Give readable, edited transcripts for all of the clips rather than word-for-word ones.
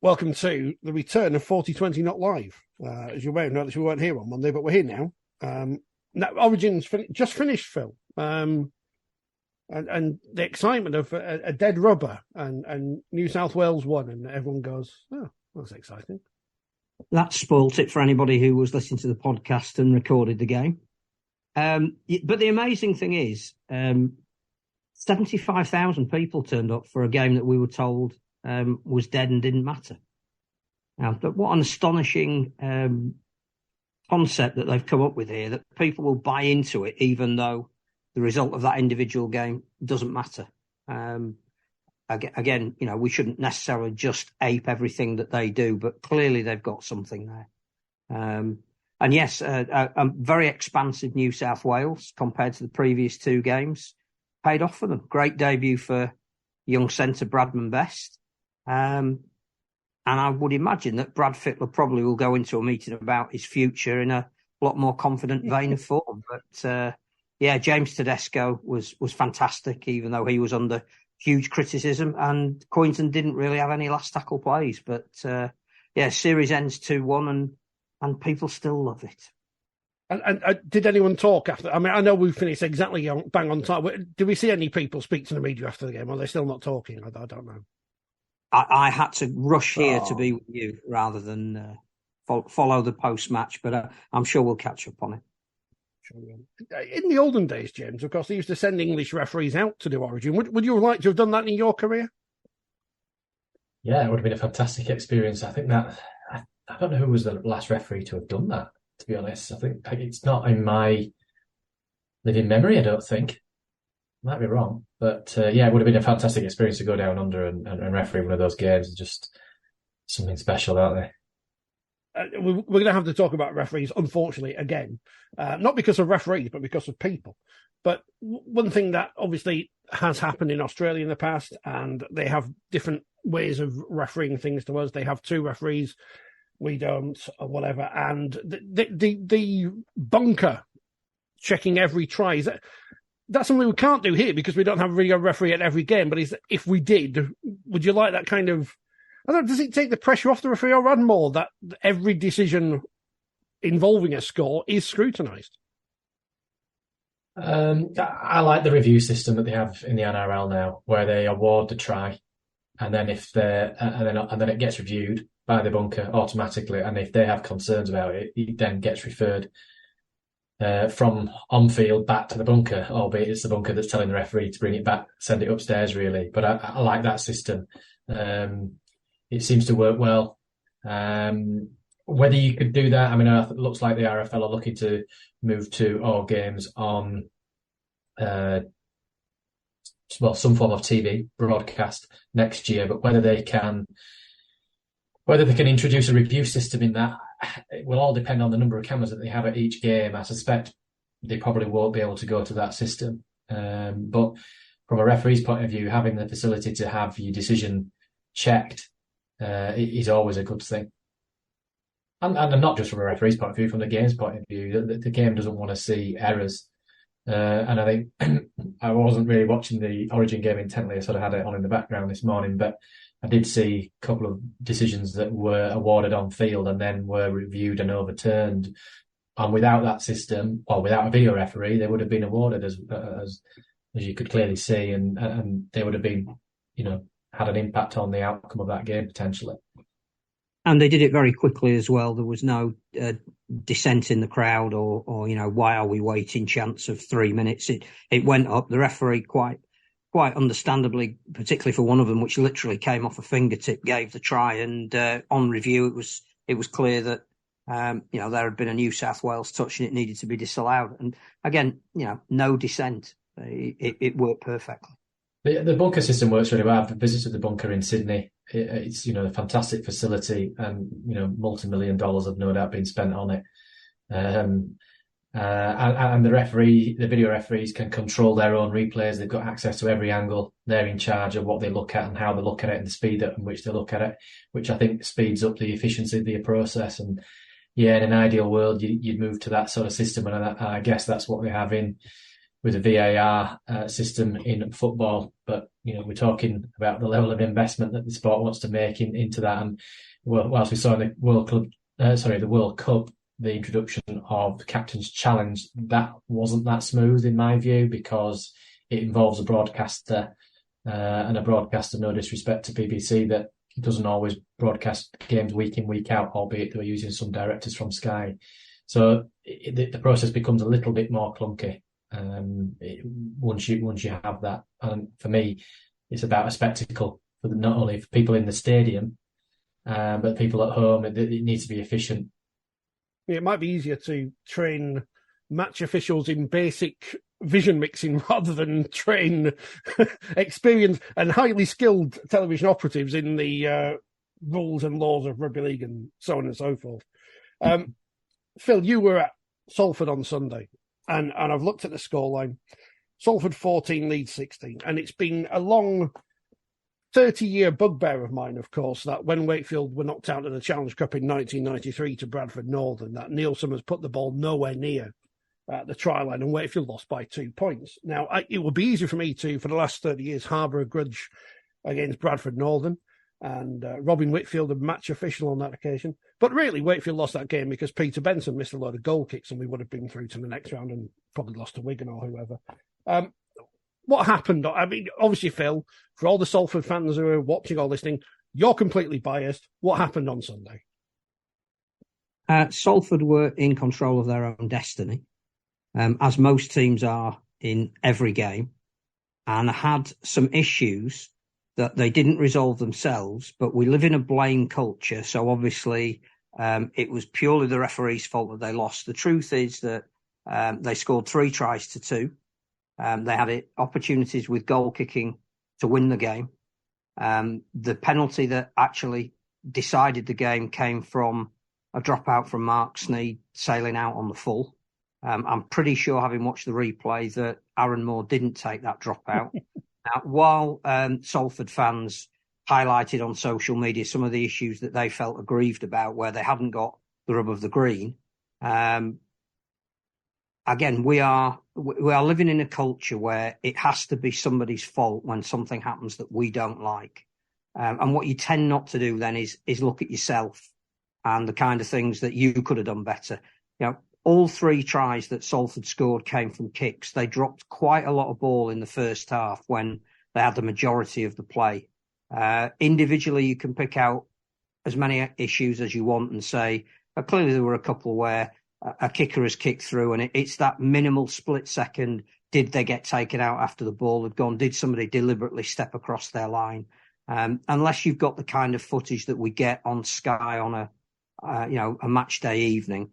Welcome to the return of 4020 Not Live. As you may have noticed, we weren't here on Monday, but we're here now. Origins just finished, Phil. And the excitement of a dead rubber and New South Wales won, and everyone goes, oh, that's exciting. That spoilt it for anybody who was listening to the podcast and recorded the game. But the amazing thing is, 75,000 people turned up for a game that we were told was dead and didn't matter. Now, what an astonishing concept that they've come up with here, that people will buy into it even though the result of that individual game doesn't matter. Again, we shouldn't necessarily just ape everything that they do, but clearly they've got something there. And yes, a very expansive New South Wales compared to the previous two games paid off for them. Great debut for young centre Bradman Best. And I would imagine that Brad Fittler probably will go into a meeting about his future in a lot more confident vein of form. But James Tedesco was fantastic, even though he was under huge criticism. And Coyington didn't really have any last tackle plays. But series ends 2-1 and people still love it. And did anyone talk after? I mean, I know we finished exactly bang on time. Did we see any people speak to the media after the game? Or are they still not talking? I don't know. I had to rush here to be with you rather than follow the post-match, but I'm sure we'll catch up on it. In the olden days, James, of course, they used to send English referees out to do Origin. Would you like to have done that in your career? Yeah, it would have been a fantastic experience. I think that I don't know who was the last referee to have done that, to be honest. I think it's not in my living memory, I don't think. Might be wrong. But it would have been a fantastic experience to go down under and referee one of those games. It's just something special, aren't they? We're going to have to talk about referees, unfortunately, again. Not because of referees, but because of people. But one thing that obviously has happened in Australia in the past, and they have different ways of refereeing things to us. They have two referees. We don't, or whatever. And the bunker checking every try, that's something we can't do here because we don't have a video referee at every game. But if we did, would you like that kind of... I don't know, does it take the pressure off the referee or add more that every decision involving a score is scrutinised? I like the review system that they have in the NRL now, where they award the try, and then and then it gets reviewed by the bunker automatically, and if they have concerns about it, it then gets referred from on field back to the bunker, albeit it's the bunker that's telling the referee to bring it back, send it upstairs, really. But I like that system. It seems to work well. Whether you could do that, I mean, it looks like the RFL are looking to move to all games on, some form of TV broadcast next year. But whether they can introduce a review system in that, it will all depend on the number of cameras that they have at each game. I suspect they probably won't be able to go to that system. But from a referee's point of view, having the facility to have your decision checked is always a good thing. And not just from a referee's point of view, from the game's point of view, the game doesn't want to see errors. And I think I wasn't really watching the Origin game intently. I sort of had it on in the background this morning, but I did see a couple of decisions that were awarded on field and then were reviewed and overturned. And without that system, or without a video referee, they would have been awarded as you could clearly see, and they would have been, had an impact on the outcome of that game potentially. And they did it very quickly as well. There was no dissent in the crowd or why are we waiting chance of 3 minutes. It went up. The referee quite understandably, particularly for one of them, which literally came off a fingertip, gave the try. And on review, it was clear that there had been a New South Wales touch and it needed to be disallowed. And again, no dissent. It worked perfectly. The bunker system works really well. I've visited the bunker in Sydney. It's a fantastic facility, and multi-million dollars have no doubt been spent on it. And the video referees can control their own replays. They've got access to every angle. They're in charge of what they look at and how they look at it and the speed at which they look at it, which I think speeds up the efficiency of the process. And in an ideal world, you'd move to that sort of system, and I guess that's what they have in with a VAR system in football. But we're talking about the level of investment that the sport wants to make into that. And whilst we saw in the World Cup, the introduction of the Captain's Challenge, that wasn't that smooth in my view, because it involves a broadcaster, and a broadcaster, no disrespect to BBC, that doesn't always broadcast games week in, week out, albeit they were using some directors from Sky. So the process becomes a little bit more clunky once you have that. And for me, it's about a spectacle for not only for people in the stadium, but people at home. It needs to be efficient. It might be easier to train match officials in basic vision mixing rather than train experienced and highly skilled television operatives in the rules and laws of rugby league and so on and so forth. Phil, you were at Salford on Sunday, and I've looked at the scoreline. Salford 14, Leeds 16, and it's been a long 30-year bugbear of mine, of course, that when Wakefield were knocked out of the Challenge Cup in 1993 to Bradford Northern, that Neil Summers put the ball nowhere near the try line, and Wakefield lost by 2 points. Now, it would be easy for me to, for the last 30 years, harbour a grudge against Bradford Northern and Robin Whitfield, a match official on that occasion. But really, Wakefield lost that game because Peter Benson missed a load of goal kicks, and we would have been through to the next round and probably lost to Wigan or whoever. What happened? I mean, obviously, Phil, for all the Salford fans who are watching or listening, you're completely biased. What happened on Sunday? Salford were in control of their own destiny, as most teams are in every game, and had some issues that they didn't resolve themselves. But we live in a blame culture, so obviously it was purely the referee's fault that they lost. The truth is that they scored 3 tries to 2. They had opportunities with goal kicking to win the game. The penalty that actually decided the game came from a dropout from Mark Sneyd sailing out on the full. I'm pretty sure, having watched the replay, that Aaron Moore didn't take that dropout. Now, while Salford fans highlighted on social media some of the issues that they felt aggrieved about, where they hadn't got the rub of the green, again, we are living in a culture where it has to be somebody's fault when something happens that we don't like. And what you tend not to do then is look at yourself and the kind of things that you could have done better. All 3 tries that Salford scored came from kicks. They dropped quite a lot of ball in the first half when they had the majority of the play. Individually, you can pick out as many issues as you want and say, clearly there were a couple where a kicker has kicked through, and it's that minimal split second. Did they get taken out after the ball had gone? Did somebody deliberately step across their line? Unless you've got the kind of footage that we get on Sky on a match day evening,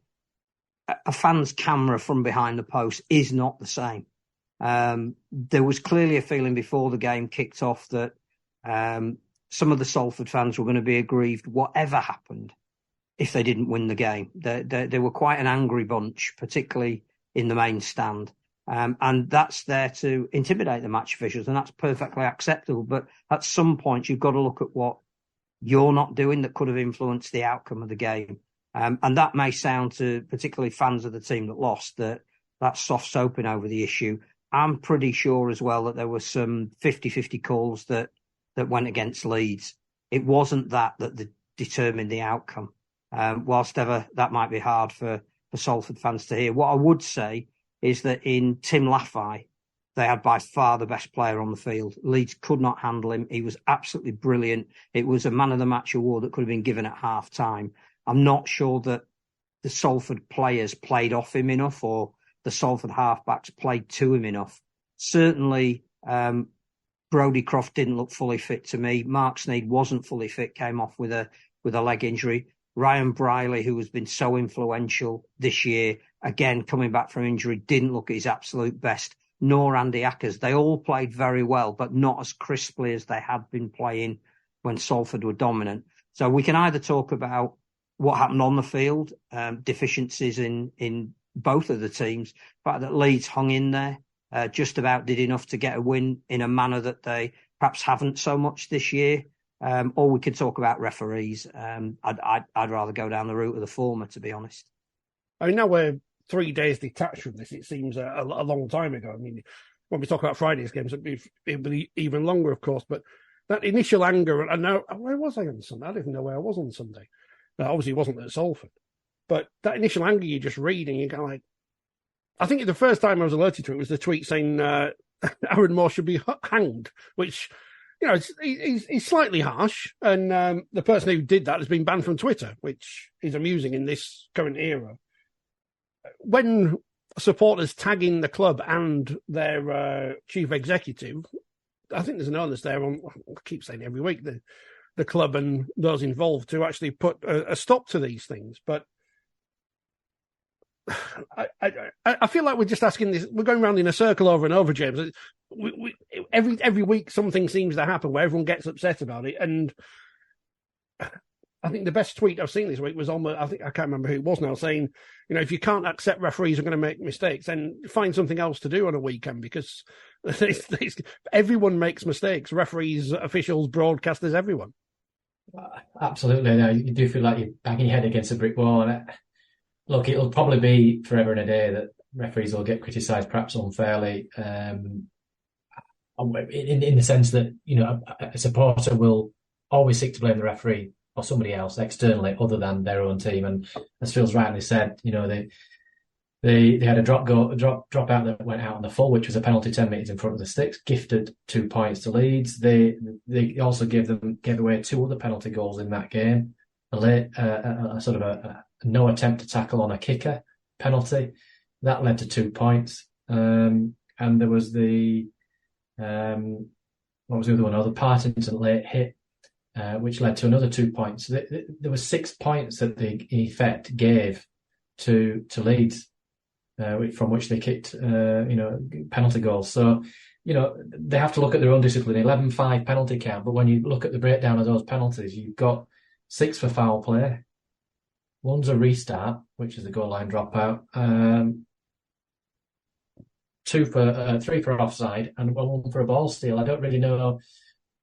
a fan's camera from behind the post is not the same. There was clearly a feeling before the game kicked off that some of the Salford fans were going to be aggrieved, whatever happened, if they didn't win the game. They were quite an angry bunch, particularly in the main stand. And that's there to intimidate the match officials, and that's perfectly acceptable. But at some point, you've got to look at what you're not doing that could have influenced the outcome of the game. And that may sound to particularly fans of the team that lost that's soft soaping over the issue. I'm pretty sure as well that there were some 50-50 calls that went against Leeds. It wasn't that determined the outcome. Whilst ever that might be hard for Salford fans to hear. What I would say is that in Tim Laffey, they had by far the best player on the field. Leeds could not handle him. He was absolutely brilliant. It was a man of the match award that could have been given at half time. I'm not sure that the Salford players played off him enough, or the Salford halfbacks played to him enough. Certainly, Brodie Croft didn't look fully fit to me. Mark Sneyd wasn't fully fit, came off with a leg injury. Ryan Briley, who has been so influential this year, again, coming back from injury, didn't look at his absolute best, nor Andy Ackers. They all played very well, but not as crisply as they had been playing when Salford were dominant. So we can either talk about what happened on the field, deficiencies in both of the teams, the fact that Leeds hung in there, just about did enough to get a win in a manner that they perhaps haven't so much this year. Or we could talk about referees. I'd rather go down the route of the former, to be honest. I mean, now we're 3 days detached from this, it seems a long time ago. I mean, when we talk about Friday's games, it'd be even longer, of course. But that initial anger, and now, where was I on Sunday? I don't even know where I was on Sunday. Obviously, it wasn't at Salford. But that initial anger you just read, and you're kind of like, I think the first time I was alerted to it was the tweet saying Aaron Moore should be hanged, which, you know, he's slightly harsh. And the person who did that has been banned from Twitter, which is amusing in this current era. When supporters tagging the club and their chief executive, I think there's an onus there on, I keep saying every week, the club and those involved to actually put a stop to these things. But I feel like we're just asking this. We're going around in a circle over and over, James. Every week something seems to happen where everyone gets upset about it. And I think the best tweet I've seen this week was I can't remember who it was now, saying, you know, if you can't accept referees are going to make mistakes, then find something else to do on a weekend, because everyone makes mistakes. Referees, officials, broadcasters, everyone. Absolutely. No, you do feel like you're banging your head against a brick wall. And look, it'll probably be forever and a day that referees will get criticised, perhaps unfairly, in the sense that, you know, a supporter will always seek to blame the referee or somebody else externally other than their own team. And as Phil's rightly said, you know, they had a drop out that went out on the full, which was a penalty 10 metres in front of the sticks, gifted 2 points to Leeds. They also gave away 2 other penalty goals in that game. A sort of a no attempt to tackle on a kicker penalty that led to 2 points. And there was what was the other one? The Partington late hit, which led to another 2 points. There were 6 points that they in effect gave to Leeds, from which they kicked, penalty goals. So, you know, they have to look at their own discipline. 11-5 penalty count, but when you look at the breakdown of those penalties, you've got 6 for foul play. 1's a restart, which is a goal line dropout. 3 for offside, and 1 for a ball steal. I don't really know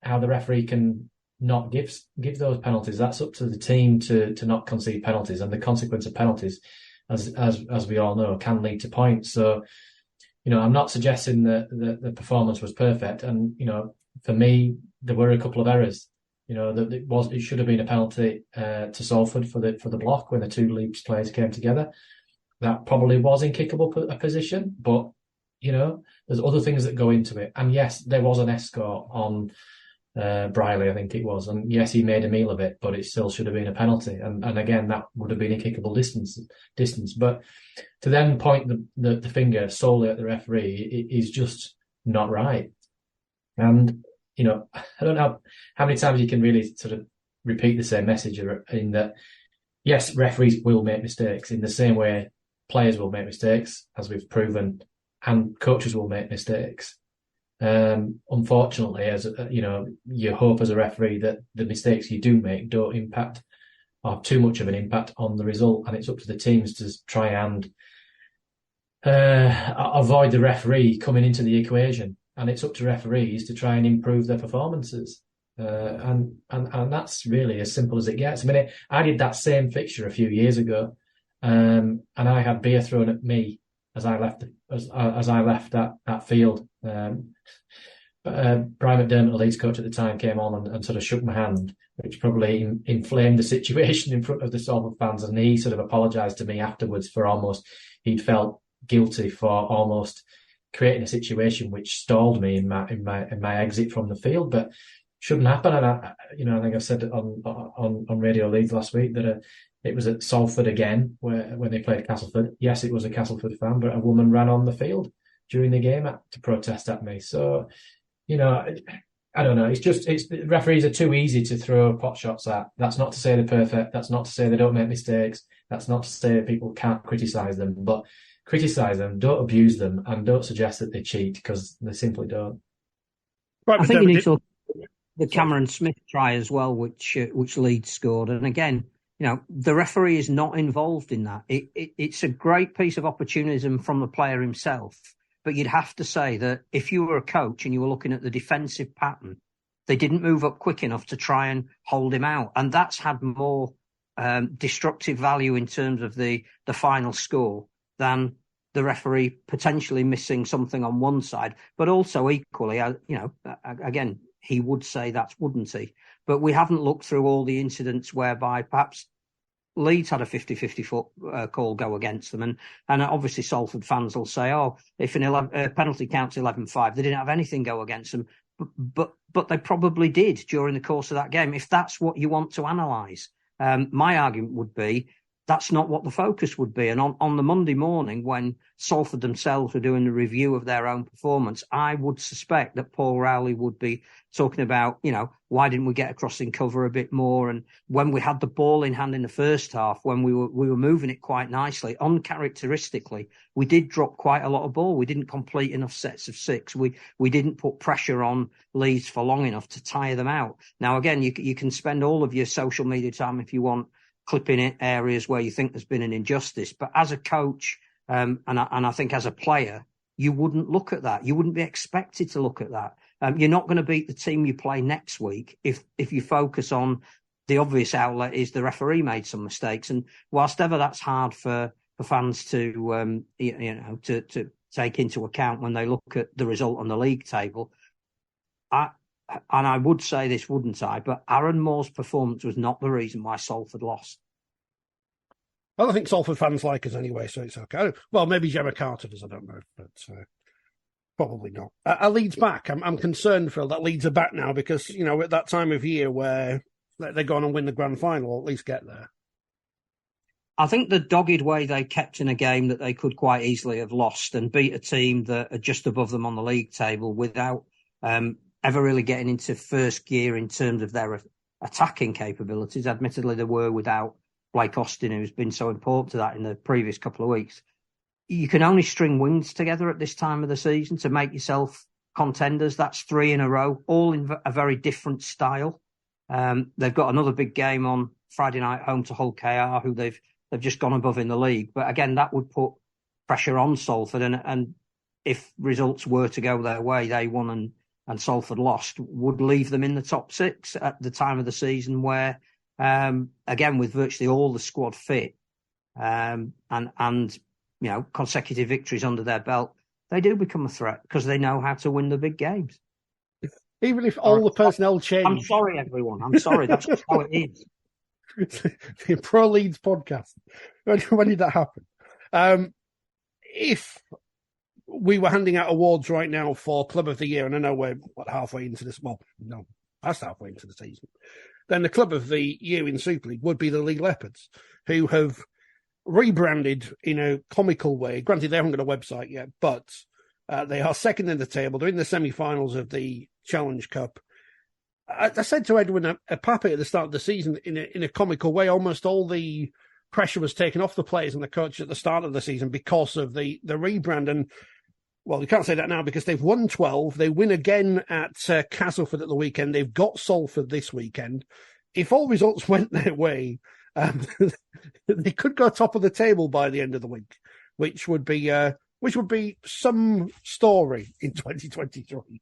how the referee can not give those penalties. That's up to the team to not concede penalties, and the consequence of penalties, as we all know, can lead to points. So, you know, I'm not suggesting that the performance was perfect, and, you know, for me, there were a couple of errors. You know, that it should have been a penalty to Salford for the block when the 2 Leeds players came together. That probably was in kickable position, but, you know, there's other things that go into it. And yes, there was an escort on Briley, I think it was, and yes, he made a meal of it, but it still should have been a penalty. And again, that would have been in kickable distance. But to then point the finger solely at the referee is just not right. And, you know, I don't know how many times you can really sort of repeat the same message in that, yes, referees will make mistakes in the same way players will make mistakes, as we've proven, and coaches will make mistakes. Unfortunately, as you know, you hope as a referee that the mistakes you do make don't impact or have too much of an impact on the result, and it's up to the teams to try and avoid the referee coming into the equation. And it's up to referees to try and improve their performances. And that's really as simple as it gets. I mean, I did that same fixture a few years ago, and I had beer thrown at me as I left that field. Brian McDermott, the Leeds coach at the time, came on and sort of shook my hand, which probably inflamed the situation in front of the Salford fans. And he sort of apologised to me afterwards for he'd felt guilty for almost creating a situation which stalled me in my exit from the field, but shouldn't happen. And I think I said on Radio Leeds last week that it was at Salford again when they played Castleford. Yes, it was a Castleford fan, but a woman ran on the field during the game to protest at me. So, you know, I don't know. Referees are too easy to throw pot shots at. That's not to say they're perfect. That's not to say they don't make mistakes. That's not to say people can't criticise them, but criticise them, don't abuse them, and don't suggest that they cheat, because they simply don't. Right, I think you need to look at the Cameron Smith try as well, which Leeds scored. And again, you know, the referee is not involved in that. It's a great piece of opportunism from the player himself. But you'd have to say that if you were a coach and you were looking at the defensive pattern, they didn't move up quick enough to try and hold him out. And that's had more destructive value in terms of the final score than the referee potentially missing something on one side, but also equally, again, he would say that, wouldn't he? But we haven't looked through all the incidents whereby perhaps Leeds had a 50-50 call go against them. And obviously Salford fans will say, oh, if a penalty counts 11-5, they didn't have anything go against them. But they probably did during the course of that game. If that's what you want to analyse, my argument would be that's not what the focus would be. And on the Monday morning, when Salford themselves were doing the review of their own performance, I would suspect that Paul Rowley would be talking about, why didn't we get across in cover a bit more? And when we had the ball in hand in the first half, when we were moving it quite nicely, uncharacteristically, we did drop quite a lot of ball. We didn't complete enough sets of 6. We didn't put pressure on Leeds for long enough to tire them out. Now, again, you can spend all of your social media time, if you want, clipping in areas where you think there's been an injustice. But as a coach, and I think as a player, you wouldn't look at that. You wouldn't be expected to look at that. You're not going to beat the team you play next week if you focus on the obvious outlet is the referee made some mistakes. And whilst ever that's hard for fans to to take into account when they look at the result on the league table, and I would say this, wouldn't I? But Aaron Moore's performance was not the reason why Salford lost. Well, I think Salford fans like us anyway, so it's okay. Well, maybe Gemma Carter does, I don't know, but probably not. Are Leeds back? I'm concerned, Phil, that Leeds are back now because, at that time of year where they go on and win the grand final, or at least get there. I think the dogged way they kept in a game that they could quite easily have lost and beat a team that are just above them on the league table without ever really getting into first gear in terms of their attacking capabilities. Admittedly, they were without Blake Austin, who's been so important to that in the previous couple of weeks. You can only string wins together at this time of the season to make yourself contenders. That's 3 in a row, all in a very different style. They've got another big game on Friday night home to Hull KR, who they've just gone above in the league. But again, that would put pressure on Salford. And if results were to go their way, they won and Salford lost, would leave them in the top 6 at the time of the season where, again, with virtually all the squad fit and consecutive victories under their belt, they do become a threat because they know how to win the big games. Even if all the personnel change. I'm sorry, everyone. I'm sorry. That's just how it is. The Pro Leeds podcast. When did that happen? If we were handing out awards right now for Club of the Year, and I know we're halfway into this, past halfway into the season, then the Club of the Year in Super League would be the Leigh Leopards, who have rebranded in a comical way. Granted, they haven't got a website yet, but they are second in the table. They're in the semi-finals of the Challenge Cup. I said to Edwin Pape at the start of the season in a comical way, almost all the pressure was taken off the players and the coach at the start of the season because of the rebrand. And, well, you can't say that now because they've won 12. They win again at Castleford at the weekend. They've got Salford this weekend. If all results went their way, they could go top of the table by the end of the week, which would be some story in 2023.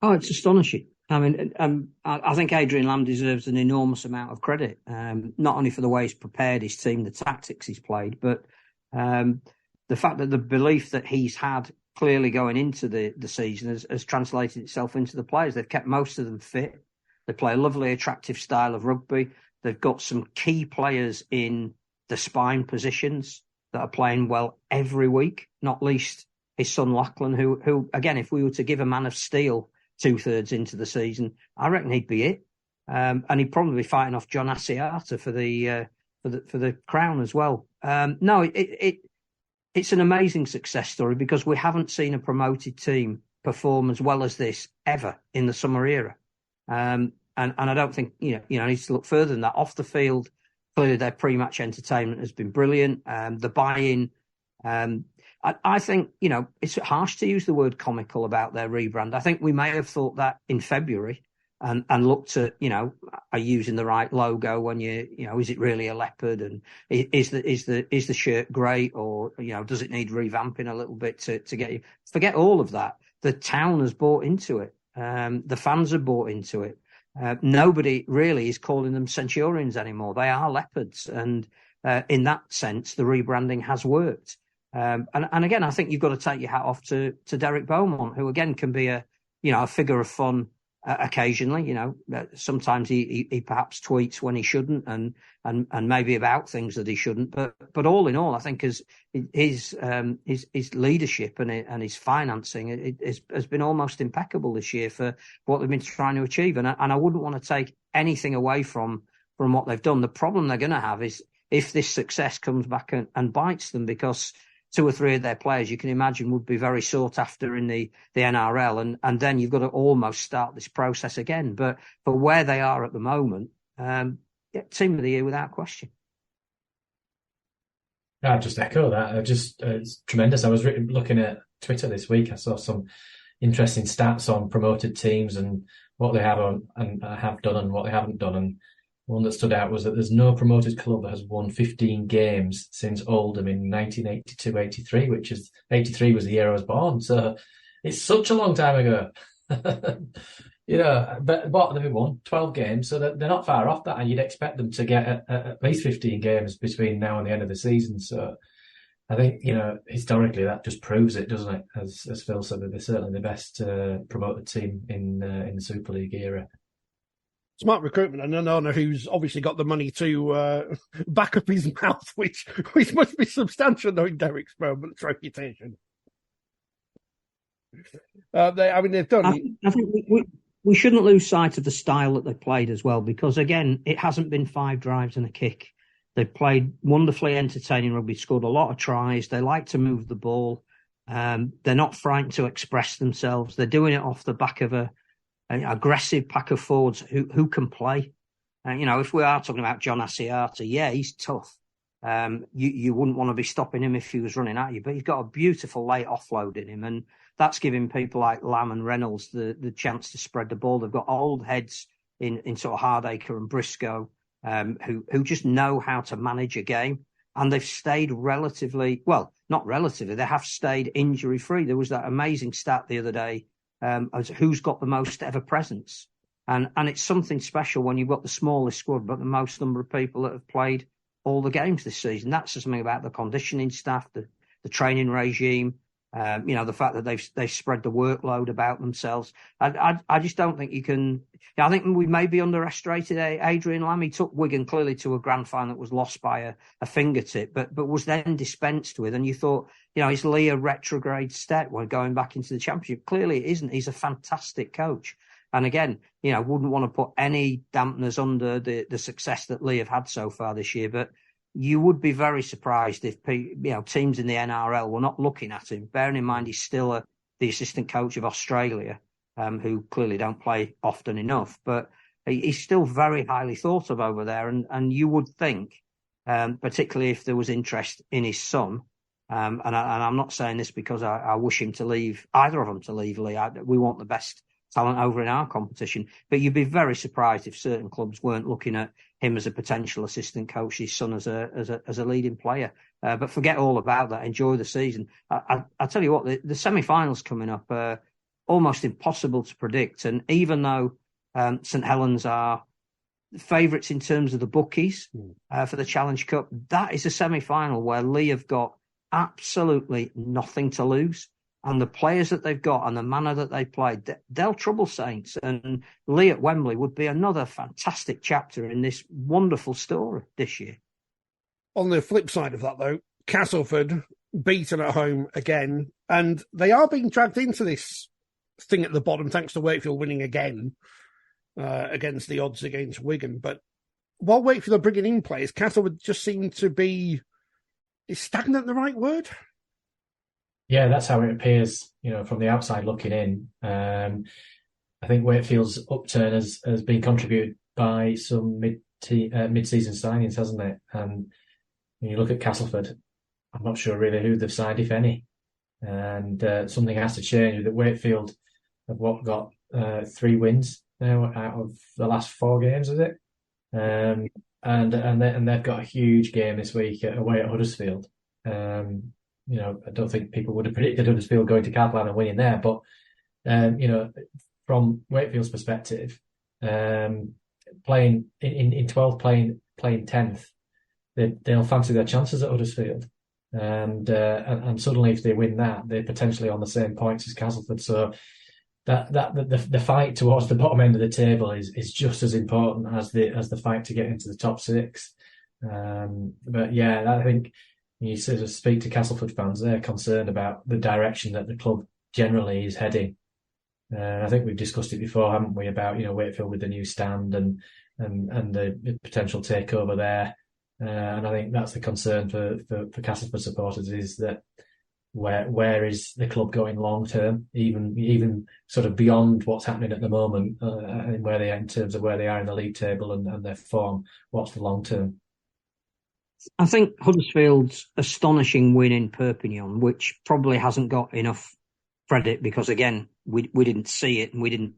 Oh, it's astonishing. I mean, I think Adrian Lamb deserves an enormous amount of credit, not only for the way he's prepared his team, the tactics he's played, but the fact that the belief that he's had clearly going into the season has translated itself into the players. They've kept most of them fit. They play a lovely, attractive style of rugby. They've got some key players in the spine positions that are playing well every week, not least his son Lachlan, who again, if we were to give a man of steel 2/3 into the season, I reckon he'd be it. And he'd probably be fighting off John Asiata for the crown as well. No, it's an amazing success story because we haven't seen a promoted team perform as well as this ever in the summer era. And I don't think you need to look further than that. Off the field, clearly their pre-match entertainment has been brilliant. The buy-in. I think, it's harsh to use the word comical about their rebrand. I think we may have thought that in February and looked at, are you using the right logo when is it really a leopard? And is the shirt great, or, does it need revamping a little bit to get you? Forget all of that. The town has bought into it. The fans have bought into it. Nobody really is calling them Centurions anymore. They are leopards. And in that sense, the rebranding has worked. And again, I think you've got to take your hat off to Derek Beaumont, who again can be a figure of fun occasionally. Sometimes he perhaps tweets when he shouldn't, and maybe about things that he shouldn't. But all in all, I think his leadership and his financing has been almost impeccable this year for what they've been trying to achieve. And I wouldn't want to take anything away from what they've done. The problem they're going to have is if this success comes back and bites them, because 2 or 3 of their players, you can imagine, would be very sought after in the NRL, and then you've got to almost start this process again. But for where they are at the moment, team of the year without question. I'd just echo that. It's tremendous. I was looking at Twitter this week. I saw some interesting stats on promoted teams and what they have on and have done and what they haven't done. And one that stood out was that there's no promoted club that has won 15 games since Oldham in 1982-83, which is 83 was the year I was born. So it's such a long time ago. But they've won 12 games, so they're not far off that, and you'd expect them to get at least 15 games between now and the end of the season. So I think, historically that just proves it, doesn't it? As Phil said, they're certainly the best promoted team in the Super League era. Smart recruitment, and an owner who's obviously got the money to back up his mouth, which must be substantial, knowing Derek Beaumont's reputation. They've done. I think we shouldn't lose sight of the style that they played as well, because again, it hasn't been 5 drives and a kick. They've played wonderfully entertaining rugby, scored a lot of tries. They like to move the ball. They're not frightened to express themselves. They're doing it off the back of an aggressive pack of forwards who can play. If we are talking about John Asiata, yeah, he's tough. You wouldn't want to be stopping him if he was running at you, but he's got a beautiful late offload in him, and that's giving people like Lamb and Reynolds the chance to spread the ball. They've got old heads in sort of Hardacre and Briscoe who just know how to manage a game, and they've stayed they have stayed injury free. There was that amazing stat the other day as who's got the most ever presence, and it's something special when you've got the smallest squad but the most number of people that have played all the games this season. That's something about the conditioning staff, the training regime, the fact that they've spread the workload about themselves. I just don't think you can. I think we maybe underestimated Adrian Lamb. He took Wigan clearly to a grand final that was lost by a fingertip, but was then dispensed with. And you thought, is Lee a retrograde step when going back into the Championship? Clearly it isn't. He's a fantastic coach. And again, wouldn't want to put any dampeners under the success that Lee have had so far this year. But you would be very surprised if teams in the NRL were not looking at him, bearing in mind he's still the assistant coach of Australia, who clearly don't play often enough. But he's still very highly thought of over there. And you would think, particularly if there was interest in his son, and I'm not saying this because I wish him to leave, either of them to leave Lee. We want the best talent over in our competition, but you'd be very surprised if certain clubs weren't looking at him as a potential assistant coach, his son as a leading player. But forget all about that. Enjoy the season. I tell you what, the semi-finals coming up are almost impossible to predict. And even though St Helens are favourites in terms of the bookies for the Challenge Cup, that is a semi-final where Lee have got absolutely nothing to lose. And the players that they've got and the manner that they played, they'll trouble Saints. And Lee at Wembley would be another fantastic chapter in this wonderful story this year. On the flip side of that, though, Castleford beaten at home again. And they are being dragged into this thing at the bottom, thanks to Wakefield winning again against the odds against Wigan. But while Wakefield are bringing in players, Castleford just seem to be... Is stagnant the right word? Yeah, that's how it appears, from the outside looking in. I think Wakefield's upturn has been contributed by some mid-season signings, hasn't it? And when you look at Castleford, I'm not sure really who they've signed, if any. And something has to change. That Wakefield have got 3 wins now out of the last 4 games, is it? And they've got a huge game this week away at Huddersfield. I don't think people would have predicted Huddersfield going to Catalan and winning there, but from Wakefield's perspective, playing in 12th, playing 10th, they'll fancy their chances at Huddersfield. And suddenly, if they win that, they're potentially on the same points as Castleford. So the fight towards the bottom end of the table is just as important as the fight to get into the top six. But yeah, I think you sort of speak to Castleford fans, they're concerned about the direction that the club generally is heading. I think we've discussed it before, haven't we, about Wakefield with the new stand and the potential takeover there. And I think that's the concern for Castleford supporters, is that where is the club going long term, even sort of beyond what's happening at the moment, and where they are in terms of where they are in the league table and their form. What's the long term? I think Huddersfield's astonishing win in Perpignan, which probably hasn't got enough credit because, again, we didn't see it and we didn't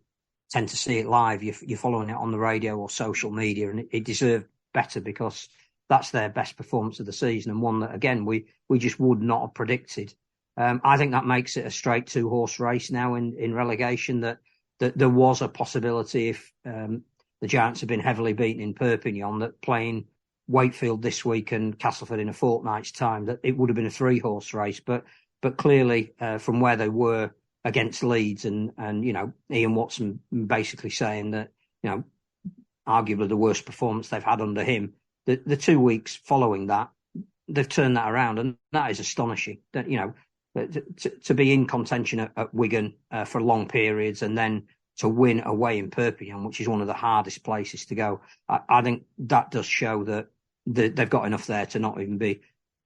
tend to see it live. You're following it on the radio or social media, and it deserved better because that's their best performance of the season, and one that, again, we just would not have predicted. I think that makes it a straight 2-horse race now in relegation, that there was a possibility if the Giants had been heavily beaten in Perpignan, that playing Wakefield this week and Castleford in a fortnight's time, that it would have been a 3-horse race. But clearly, from where they were against Leeds and Ian Watson basically saying that, arguably the worst performance they've had under him, the 2 weeks following that, they've turned that around, and that is astonishing. That to be in contention at Wigan for long periods and then to win away in Perpignan, which is one of the hardest places to go, I think that does show that they've got enough there to not even be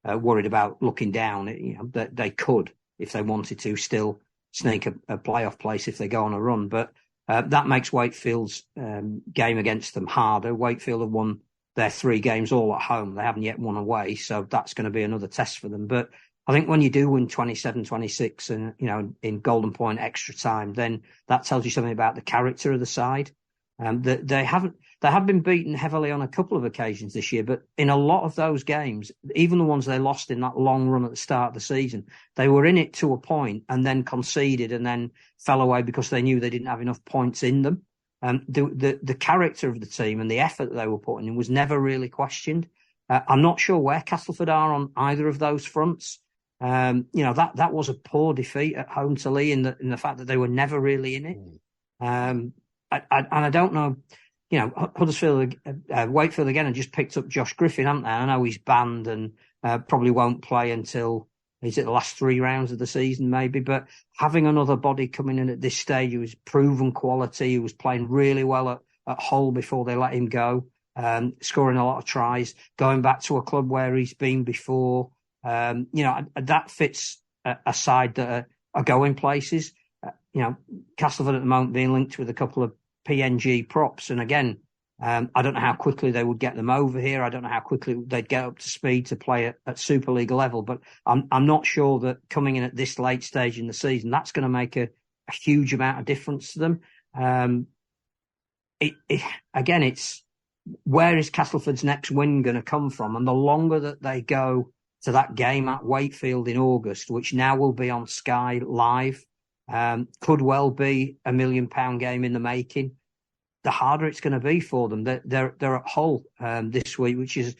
worried about looking down. That they could, if they wanted to, still sneak a playoff place if they go on a run. But that makes Wakefield's game against them harder. Wakefield have won their 3 games all at home. They haven't yet won away, so that's going to be another test for them. But I think when you do win 27-26 and, in Golden Point extra time, then that tells you something about the character of the side. They have been beaten heavily on a couple of occasions this year, but in a lot of those games, even the ones they lost in that long run at the start of the season, they were in it to a point and then conceded and then fell away because they knew they didn't have enough points in them. The character of the team and the effort that they were putting in was never really questioned. I'm not sure where Castleford are on either of those fronts. That was a poor defeat at home to Lee in the fact that they were never really in it. And I don't know, Huddersfield, Wakefield again have just picked up Josh Griffin, haven't they? I know he's banned and probably won't play until, is it the last 3 rounds of the season maybe? But having another body coming in at this stage who was proven quality, who was playing really well at Hull before they let him go, scoring a lot of tries, going back to a club where he's been before, that fits a side that are going places. Castleford at the moment being linked with a couple of PNG props. And again, I don't know how quickly they would get them over here. I don't know how quickly they'd get up to speed to play at Super League level. But I'm not sure that coming in at this late stage in the season, that's going to make a huge amount of difference to them. It's where is Castleford's next win going to come from? And the longer that they go to that game at Wakefield in August, which now will be on Sky Live, could well be £1 million game in the making, the harder it's going to be for them. They're at Hull this week, which is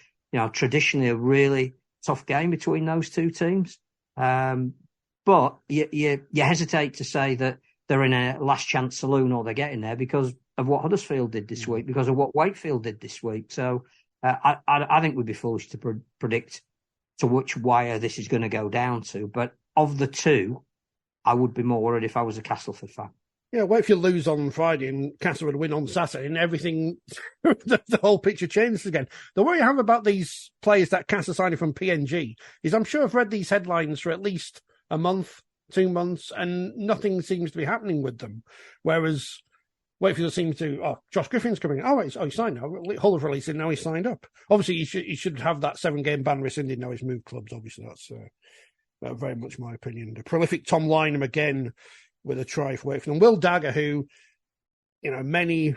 traditionally a really tough game between those two teams. But you hesitate to say that they're in a last chance saloon or they're getting there because of what Huddersfield did this week, because of what Wakefield did this week. So I think we'd be foolish to predict to which wire this is going to go down to. But of the two, I would be more worried if I was a Castleford fan. Yeah, Wakefield lose on Friday and Castleford win on Saturday, and everything, the whole picture changes again. The worry I have about these players that Castle signing from PNG is I'm sure I've read these headlines for at least a month, 2 months, and nothing seems to be happening with them. Whereas Wakefield seems to, Josh Griffin's coming. He signed now. Hull have released him, now he's signed up. Obviously, he should have that 7-game ban rescinded now he's moved clubs. Obviously, that's very much my opinion. The prolific Tom Lynham again with a try for Wakefield. And Will Dagger, who, many,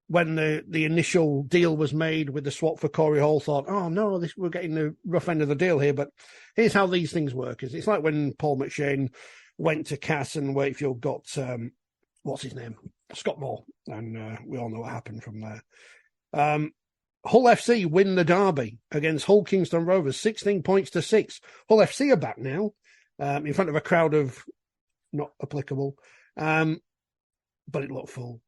when the initial deal was made with the swap for Corey Hall, thought, oh no, we're getting the rough end of the deal here. But here's how these things work. It's like when Paul McShane went to Cass and Wakefield got, what's his name? Scott Moore. And we all know what happened from there. Hull FC win the derby against Hull Kingston Rovers, 16 points to 6. Hull FC are back now, in front of a crowd of not applicable, but it looked full.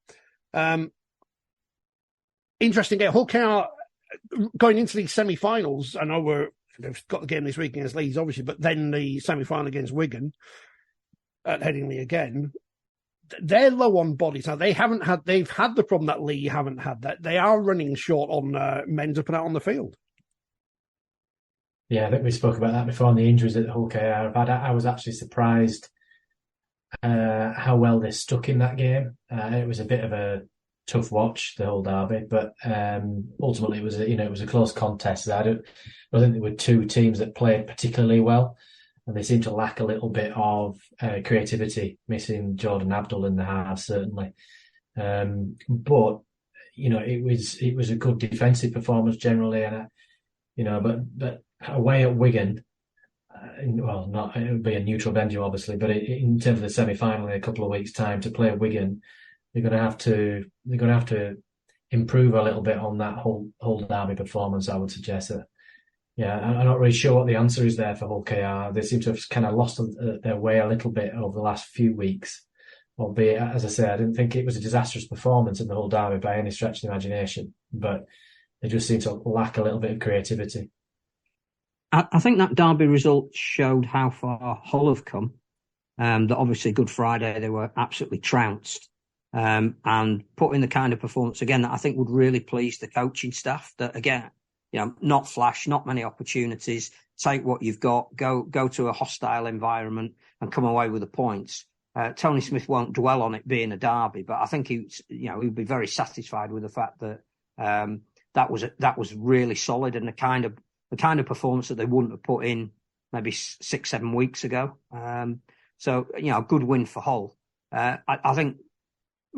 Interesting game. Hull KR going into these semi-finals. I know they've got the game this week against Leeds, obviously, but then the semi-final against Wigan at Headingley again. They're low on bodies now. They've had the problem that Lee haven't had. That they are running short on men to put out on the field. Yeah, I think we spoke about that before on the injuries at Hull KR. I was actually surprised how well they stuck in that game. It was a bit of a tough watch, the whole derby, but ultimately it was a close contest. I think there were two teams that played particularly well, and they seem to lack a little bit of creativity, missing Jordan Abdul in the half, certainly. But it was a good defensive performance generally, and but away at Wigan, it would be a neutral venue, obviously, but in terms of the semi-final in a couple of weeks' time to play Wigan, they're going to have to improve a little bit on that whole derby performance. I would suggest that. Yeah, I'm not really sure what the answer is there for Hull KR. They seem to have kind of lost their way a little bit over the last few weeks. Albeit, as I say, I didn't think it was a disastrous performance in the whole derby by any stretch of the imagination, but they just seem to lack a little bit of creativity. I think that derby result showed how far Hull have come. That obviously Good Friday they were absolutely trounced, and put in the kind of performance again that I think would really please the coaching staff. That again, not flash, not many opportunities. Take what you've got, go to a hostile environment, and come away with the points. Tony Smith won't dwell on it being a derby, but I think he'd be very satisfied with the fact that that was really solid and the kind of performance that they wouldn't have put in maybe 6-7 weeks ago. So a good win for Hull. I think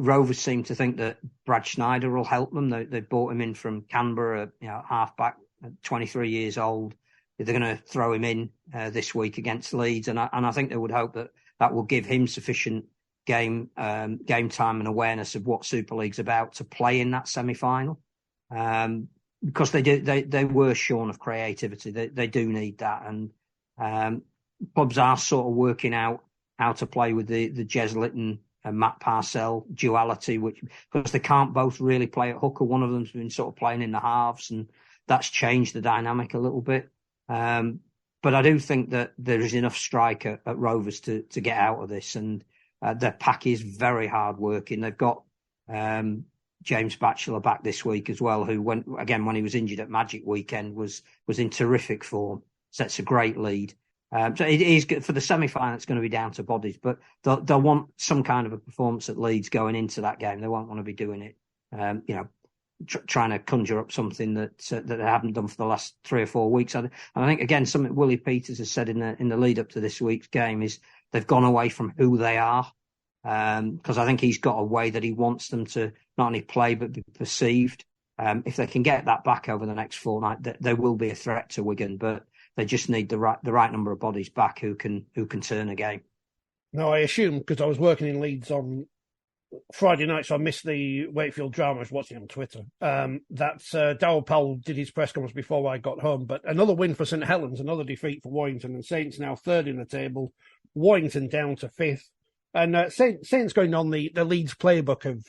Rovers seem to think that Brad Schneider will help them. They brought him in from Canberra, halfback, 23 years old. They're going to throw him in this week against Leeds, and I think they would hope that will give him sufficient game time and awareness of what Super League's about to play in that semi-final. Because they were shorn of creativity. They do need that, and clubs are sort of working out how to play with the Jeslett and Matt Parcell duality, because they can't both really play at hooker. One of them's been sort of playing in the halves, and that's changed the dynamic a little bit. But I do think that there is enough strike at Rovers to get out of this, and their pack is very hard working. They've got James Batchelor back this week as well, who when he was injured at Magic Weekend was in terrific form. So that's a great lead. So it is good for the semi-final. It's going to be down to bodies, but they'll want some kind of a performance at Leeds going into that game. They won't want to be doing it, trying to conjure up something that they haven't done for the last 3 or 4 weeks. And I think again, something Willie Peters has said in the lead up to this week's game is they've gone away from who they are, because I think he's got a way that he wants them to not only play but be perceived. If they can get that back over the next fortnight, they will be a threat to Wigan, but they just need the right number of bodies back who can turn a game. No, I assume, because I was working in Leeds on Friday night, so I missed the Wakefield drama. I was watching on Twitter. That Darryl Powell did his press conference before I got home. But another win for St Helens, another defeat for Warrington, and Saints now third in the table. Warrington down to fifth, and Saints going on the Leeds playbook of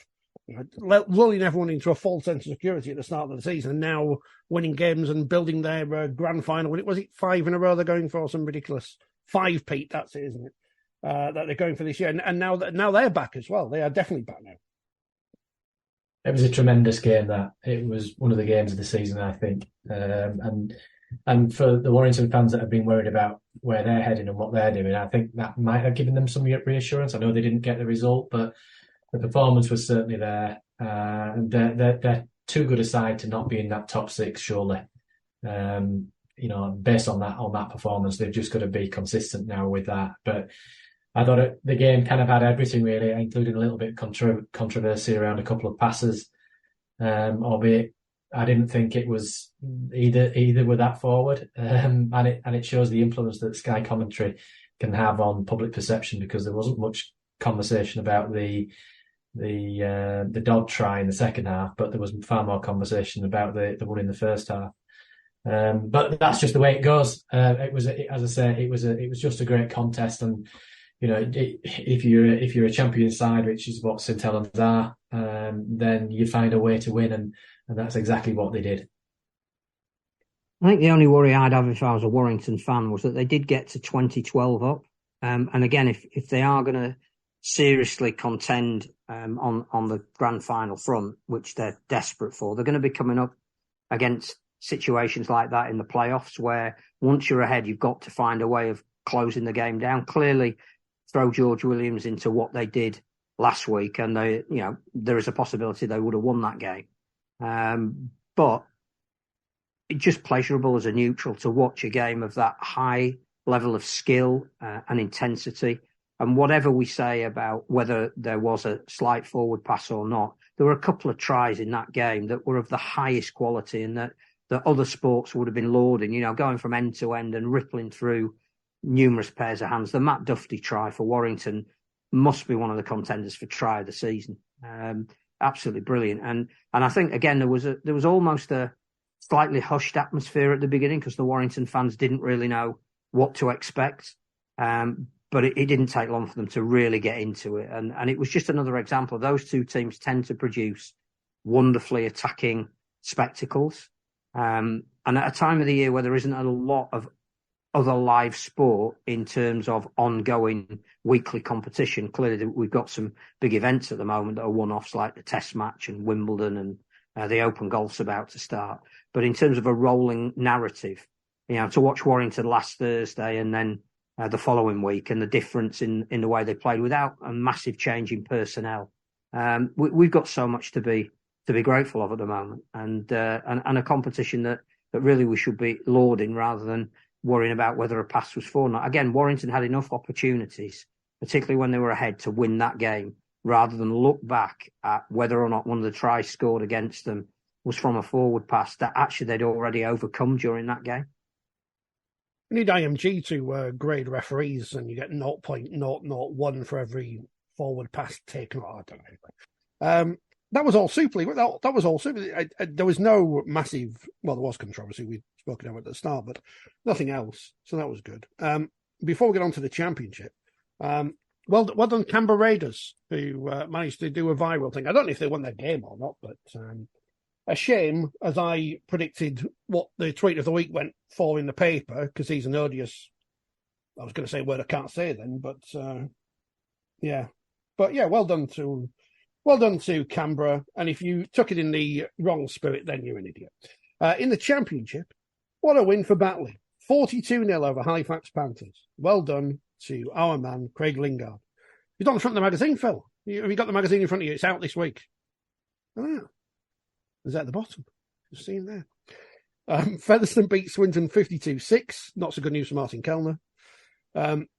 lulling everyone into a false sense of security at the start of the season, and now winning games and building their grand final. Was it 5 in a row they're going for? Some ridiculous 5, Pete. That's it, isn't it? That they're going for this year, and now they're back as well. They are definitely back now. It was a tremendous game. That it was one of the games of the season, I think, and for the Warrington fans that have been worried about where they're heading and what they're doing, I think that might have given them some reassurance. I know they didn't get the result, but the performance was certainly there. And they're too good a side to not be in that top 6, surely. Based on that performance, they've just got to be consistent now with that. But I thought the game kind of had everything really, including a little bit of controversy around a couple of passes, albeit I didn't think it was either were that forward, and it shows the influence that Sky commentary can have on public perception, because there wasn't much conversation about the the dog try in the second half, but there was far more conversation about the one in the first half. But that's just the way it goes. As I say, it was just a great contest, and if you're a champion side, which is what St Helens are, then you find a way to win, and that's exactly what they did. I think the only worry I'd have if I was a Warrington fan was that they did get to 20-12 up. And again, if they are going to seriously contend on the grand final front, which they're desperate for, they're going to be coming up against situations like that in the playoffs, where once you're ahead, you've got to find a way of closing the game down. Clearly, throw George Williams into what they did last week, and there is a possibility they would have won that game. But it's just pleasurable as a neutral to watch a game of that high level of skill and intensity. And whatever we say about whether there was a slight forward pass or not, there were a couple of tries in that game that were of the highest quality, and that other sports would have been lauding, going from end to end and rippling through numerous pairs of hands. The Matt Duffy try for Warrington must be one of the contenders for try of the season. Absolutely brilliant. And I think, again, there was almost a slightly hushed atmosphere at the beginning because the Warrington fans didn't really know what to expect. But it didn't take long for them to really get into it. And it was just another example. Those two teams tend to produce wonderfully attacking spectacles. And at a time of the year where there isn't a lot of other live sport in terms of ongoing weekly competition, clearly we've got some big events at the moment that are one-offs, like the Test match and Wimbledon, and the Open Golf's about to start. But in terms of a rolling narrative, to watch Warrington last Thursday and then the following week, and the difference in the way they played without a massive change in personnel, we've got so much to be grateful of at the moment, and a competition that really we should be lauding rather than worrying about whether a pass was for or not. Again, Warrington had enough opportunities, particularly when they were ahead, to win that game, rather than look back at whether or not one of the tries scored against them was from a forward pass that actually they'd already overcome during that game. You need IMG to grade referees, and you get 0.001 for every forward pass taken. I don't know. That was all Super League. That was all Super League. There was no massive... Well, there was controversy. We'd spoken about it at the start, but nothing else. So that was good. Before we get on to the Championship, well done Canberra Raiders, who managed to do a viral thing. I don't know if they won their game or not, but a shame, as I predicted what the tweet of the week went for in the paper, because he's an odious... I was going to say a word I can't say then, but yeah. But yeah, well done to Canberra. And if you took it in the wrong spirit, then you're an idiot. In the Championship, what a win for Batley. 42-0 over Halifax Panthers. Well done to our man, Craig Lingard. He's on the front of the magazine, Phil. Have you got the magazine in front of you? It's out this week. Oh, is that at the bottom? Just seeing there. Featherstone beat Swinton 52-6. Not so good news for Martin Kellner.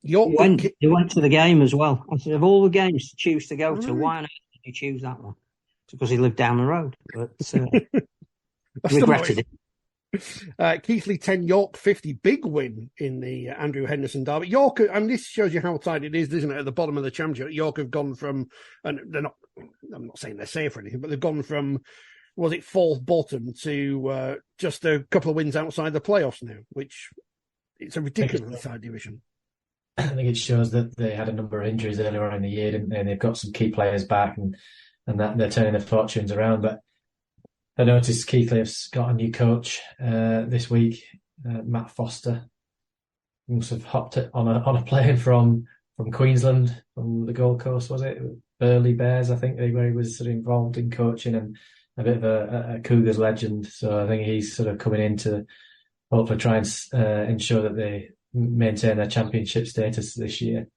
York went to the game as well. I said, of all the games to choose to go to, why on earth did you choose that one? It's because he lived down the road. But regretted it. Keighley 10, York 50. Big win in the Andrew Henderson derby. York, and this shows you how tight it is, doesn't it? At the bottom of the Championship, York have gone from, and they're not, I'm not saying they're safe or anything, but they've gone from, was it fourth bottom to just a couple of wins outside the playoffs now, which it's a ridiculously tight division. I think it shows that they had a number of injuries earlier on in the year, didn't they? And they've got some key players back, and that they're turning their fortunes around. But I noticed Keighley have got a new coach this week, Matt Foster. He must have hopped it on a plane from Queensland, from the Gold Coast, was it? Burley Bears, I think, where he was sort of involved in coaching, and a bit of a Cougars legend. So I think he's sort of coming in to hopefully try and ensure that they maintain their championship status this year.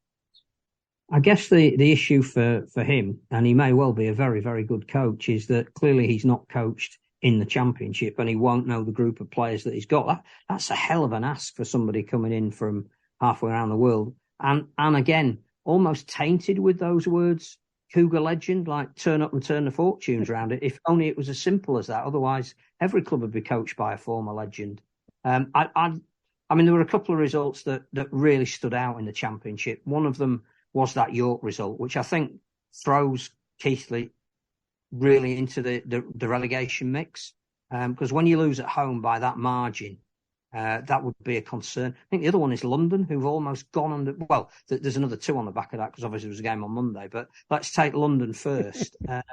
I guess the issue for him, and he may well be a very, very good coach, is that clearly he's not coached in the Championship and he won't know the group of players that he's got. That's a hell of an ask for somebody coming in from halfway around the world. And again, almost tainted with those words, Cougar legend, like turn up and turn the fortunes around it. If only it was as simple as that. Otherwise, every club would be coached by a former legend. I mean, there were a couple of results that really stood out in the Championship. One of them was that York result, which I think throws Keighley really into the relegation mix? Because when you lose at home by that margin, that would be a concern. I think the other one is London, who've almost gone under. Well, there's another two on the back of that because obviously there was a game on Monday. But let's take London first. I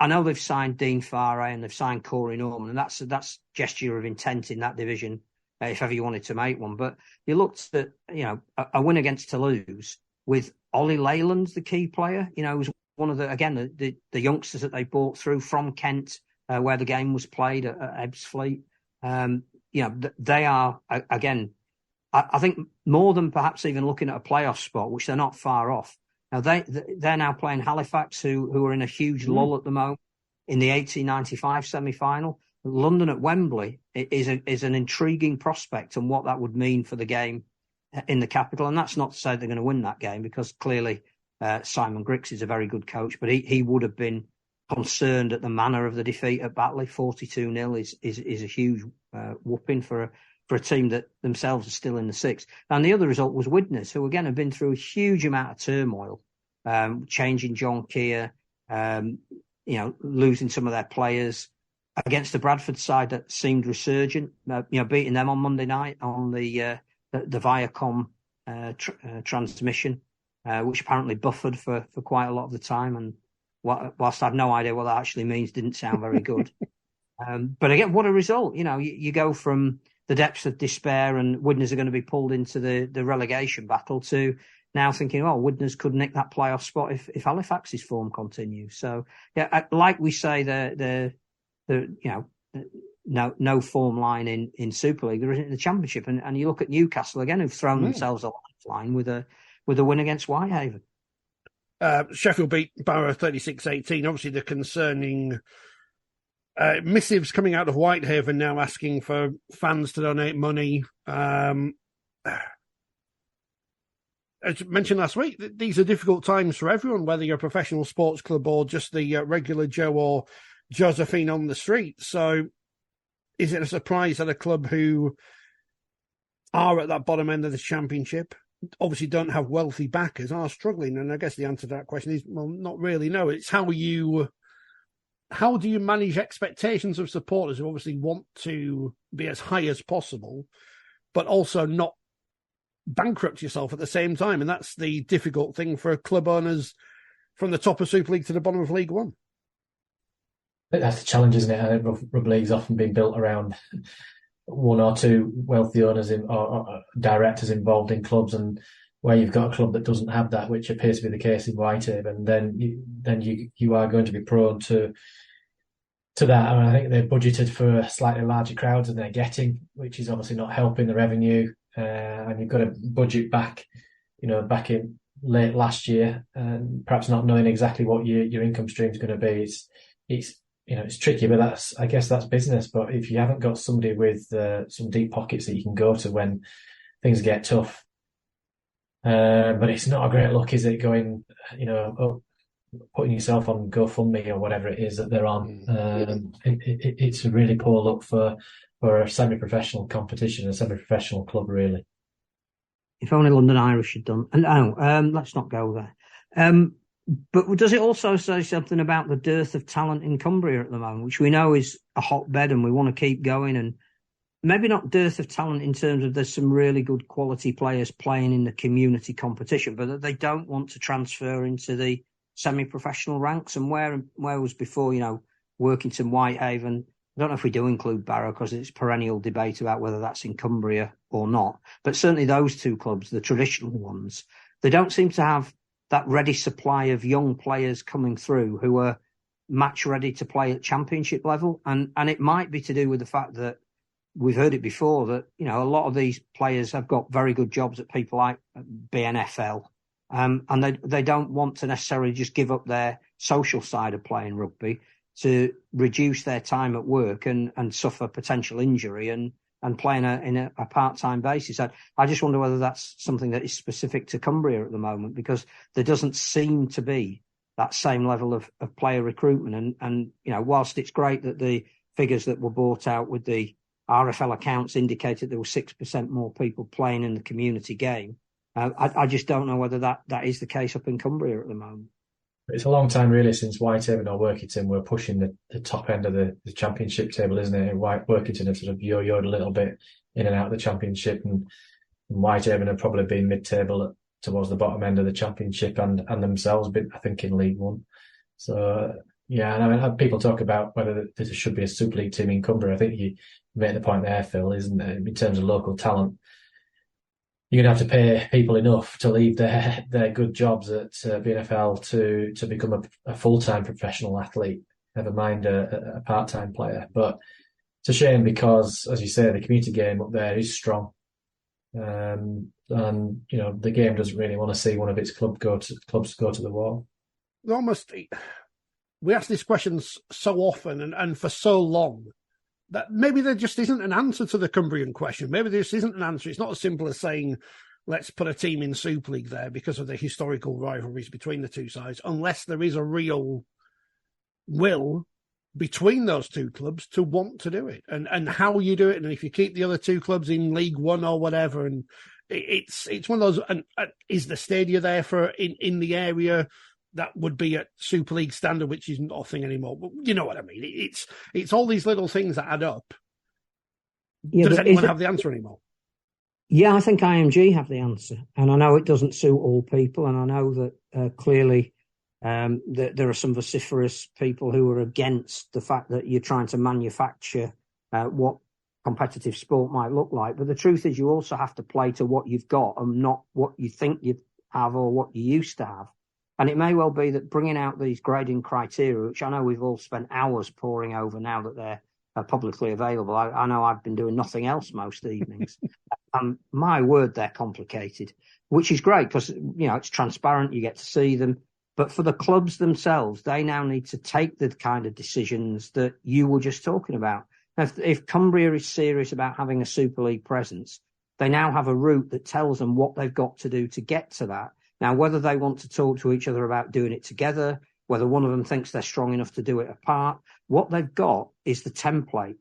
know they've signed Dean Farray and they've signed Corey Norman, and that's gesture of intent in that division, if ever you wanted to make one. But you looked at a win against Toulouse with Ollie Leyland, the key player. Who's one of the youngsters that they brought through from Kent, where the game was played at Ebbsfleet. They are, again, I think more than perhaps even looking at a playoff spot, which they're not far off. Now, they're now playing Halifax, who are in a huge lull at the moment in the 1895 semi-final. London at Wembley is an intriguing prospect and what that would mean for the game in the capital. And that's not to say they're going to win that game, because clearly Simon Griggs is a very good coach, but he would have been concerned at the manner of the defeat at Batley. 42-0 is a huge whooping for a team that themselves are still in the sixth. And the other result was Widnes, who again have been through a huge amount of turmoil, changing John Keir, losing some of their players against the Bradford side that seemed resurgent, beating them on Monday night on the Viacom transmission, which apparently buffered for quite a lot of the time. And whilst I have no idea what that actually means, didn't sound very good. But again, what a result. You go from the depths of despair and Widnes are going to be pulled into the relegation battle to now thinking, Widnes could nick that playoff spot if Halifax's form continues. So, yeah, like we say, the no form line in Super League, there isn't in the Championship. And you look at Newcastle again, who've thrown themselves a lifeline with a win against Whitehaven. Sheffield beat Barrow 36-18. Obviously, the concerning missives coming out of Whitehaven now asking for fans to donate money. As mentioned last week, these are difficult times for everyone, whether you're a professional sports club or just the regular Joe or Josephine on the street. So is it a surprise that a club who are at that bottom end of the Championship, obviously don't have wealthy backers, are struggling? And I guess the answer to that question is, well, not really, no. It's how do you manage expectations of supporters who obviously want to be as high as possible, but also not bankrupt yourself at the same time? And that's the difficult thing for club owners from the top of Super League to the bottom of League One. I think that's the challenge, isn't it? Rugby League's often been built around one or two wealthy owners or directors involved in clubs, and where you've got a club that doesn't have that, which appears to be the case in Whitehaven, then you are going to be prone to that. I mean, I think they've budgeted for slightly larger crowds than they're getting, which is obviously not helping the revenue. And you've got to budget back in late last year, and perhaps not knowing exactly what your income stream is going to be. It's tricky, but I guess that's business. But if you haven't got somebody with some deep pockets that you can go to when things get tough, but it's not a great look, is it? Going, putting yourself on GoFundMe or whatever it is that they're on. It's a really poor look for a semi-professional competition, a semi-professional club, really. If only London Irish had done. And let's not go there. But does it also say something about the dearth of talent in Cumbria at the moment, which we know is a hotbed and we want to keep going? And maybe not dearth of talent in terms of there's some really good quality players playing in the community competition, but that they don't want to transfer into the semi-professional ranks. And where was before, Workington, Whitehaven, I don't know if we do include Barrow because it's perennial debate about whether that's in Cumbria or not. But certainly those two clubs, the traditional ones, they don't seem to have that ready supply of young players coming through who are match ready to play at Championship level. And it might be to do with the fact that we've heard it before that, a lot of these players have got very good jobs at people like BNFL. And they don't want to necessarily just give up their social side of playing rugby to reduce their time at work and suffer potential injury and play in a part-time basis. I just wonder whether that's something that is specific to Cumbria at the moment, because there doesn't seem to be that same level of player recruitment. And whilst it's great that the figures that were brought out with the RFL accounts indicated there were 6% more people playing in the community game, I just don't know whether that is the case up in Cumbria at the moment. It's a long time really since Whitehaven or Workington were pushing the top end of the championship table, isn't it? Workington have sort of yo-yoed a little bit in and out of the championship, and Whitehaven have probably been mid-table towards the bottom end of the championship and themselves been, I think, in League One. So, yeah, and I mean, people talk about whether there should be a Super League team in Cumbria. I think you made the point there, Phil, isn't it? In terms of local talent, you're going to have to pay people enough to leave their good jobs at BNFL to become a full-time professional athlete, never mind a part-time player. But it's a shame because, as you say, the community game up there is strong. And, you know, the game doesn't really want to see one of its clubs go to the wall. We ask these questions so often and for so long that maybe there just isn't an answer to the Cumbrian question. Maybe there just isn't an answer. It's not as simple as saying, let's put a team in Super League there because of the historical rivalries between the two sides, unless there is a real will between those two clubs to want to do it, and how you do it, and if you keep the other two clubs in League One or whatever. And it's one of those. And is the stadia there for in the area that would be at Super League standard, which is not a thing anymore? You know what I mean? It's all these little things that add up. Yeah, does anyone have the answer anymore? Yeah, I think IMG have the answer, and I know it doesn't suit all people, and I know that clearly. There are some vociferous people who are against the fact that you're trying to manufacture what competitive sport might look like. But the truth is you also have to play to what you've got and not what you think you have or what you used to have. And it may well be that bringing out these grading criteria, which I know we've all spent hours poring over now that they're publicly available. I know I've been doing nothing else most evenings. My word, they're complicated, which is great because, you know, it's transparent. You get to see them. But for the clubs themselves, they now need to take the kind of decisions that you were just talking about. If Cumbria is serious about having a Super League presence, they now have a route that tells them what they've got to do to get to that. Now, whether they want to talk to each other about doing it together, whether one of them thinks they're strong enough to do it apart, what they've got is the template.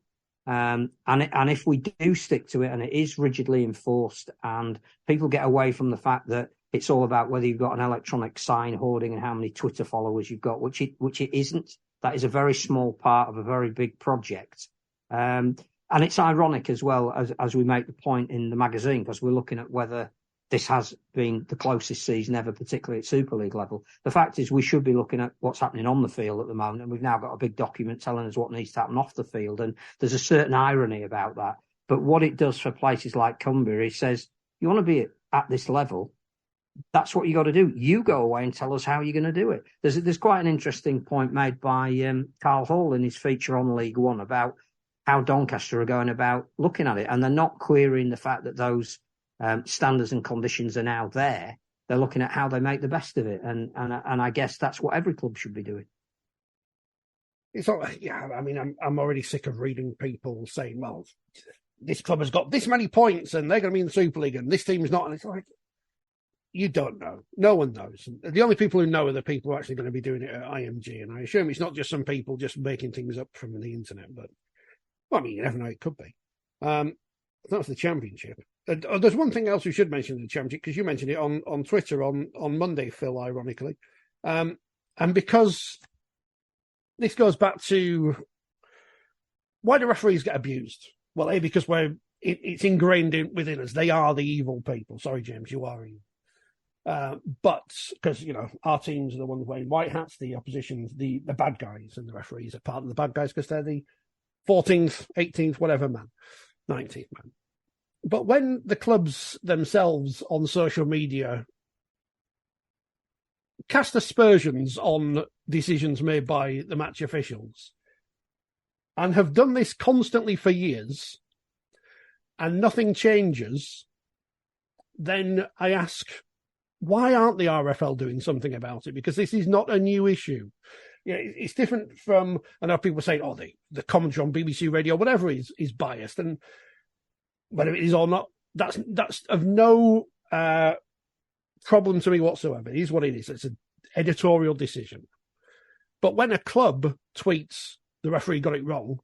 And if we do stick to it and it is rigidly enforced and people get away from the fact that it's all about whether you've got an electronic sign hoarding and how many Twitter followers you've got, which it isn't. That is a very small part of a very big project. And it's ironic as well as we make the point in the magazine, because we're looking at whether this has been the closest season ever, particularly at Super League level. The fact is we should be looking at what's happening on the field at the moment, and we've now got a big document telling us what needs to happen off the field. And there's a certain irony about that. But what it does for places like Cumbria, it says, you want to be at this level, that's what you got to do. You go away and tell us how you're going to do it. There's quite an interesting point made by Carl Hall in his feature on League One about how Doncaster are going about looking at it, and they're not querying the fact that those standards and conditions are now there. They're looking at how they make the best of it, and I guess that's what every club should be doing. It's all, yeah. I mean, I'm already sick of reading people saying, "Well, this club has got this many points, and they're going to be in the Super League, and this team's not." And it's like, you don't know. No one knows. The only people who know are the people who are actually going to be doing it at IMG. And I assume it's not just some people just making things up from the internet. But, well, I mean, you never know. It could be. That's the championship. There's one thing else we should mention in the championship, because you mentioned it on Twitter on Monday, Phil, ironically. And because this goes back to why do referees get abused? Well, A, because it's ingrained within us. They are the evil people. Sorry, James, you are evil. But because, you know, our teams are the ones wearing white hats, the opposition's the bad guys, and the referees are part of the bad guys because they're the 14th, 18th, whatever man, 19th man. But when the clubs themselves on social media cast aspersions on decisions made by the match officials and have done this constantly for years and nothing changes, then I ask, why aren't the RFL doing something about it? Because this is not a new issue. Yeah, it's different from, I know people say, oh, the commentary on BBC Radio, whatever is biased, and whether it is or not, that's of no problem to me whatsoever. It is what it is. It's an editorial decision. But when a club tweets the referee got it wrong,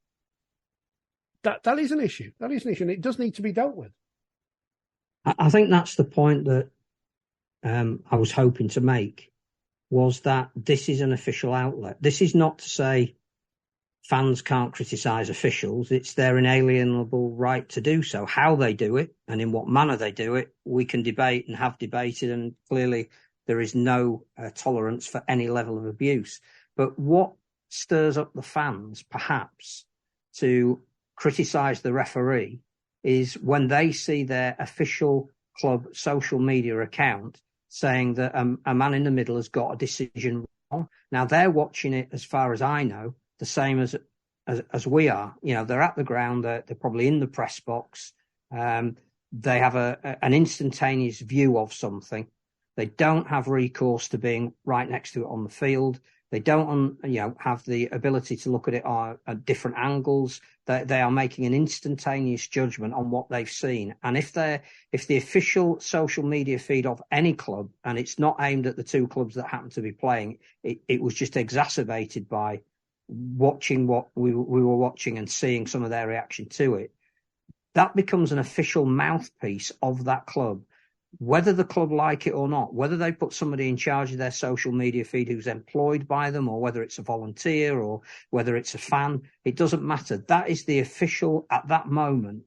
that is an issue. That is an issue, and it does need to be dealt with. I think that's the point that I was hoping to make. was that this is an official outlet. This is not to say fans can't criticise officials. It's their inalienable right to do so. How they do it and in what manner they do it, we can debate and have debated, and clearly there is no tolerance for any level of abuse. But what stirs up the fans, perhaps, to criticise the referee is when they see their official club social media account saying that a man in the middle has got a decision wrong. Now, they're watching it, as far as I know, the same as we are. You know, they're at the ground, they're probably in the press box. They have an instantaneous view of something. They don't have recourse to being right next to it on the field. They don't, have the ability to look at it at different angles. They are making an instantaneous judgment on what they've seen. And if the official social media feed of any club, and it's not aimed at the two clubs that happen to be playing, it was just exacerbated by watching what we were watching and seeing some of their reaction to it, that becomes an official mouthpiece of that club. Whether the club like it or not, whether they put somebody in charge of their social media feed who's employed by them, or whether it's a volunteer or whether it's a fan, it doesn't matter. That is the official, at that moment,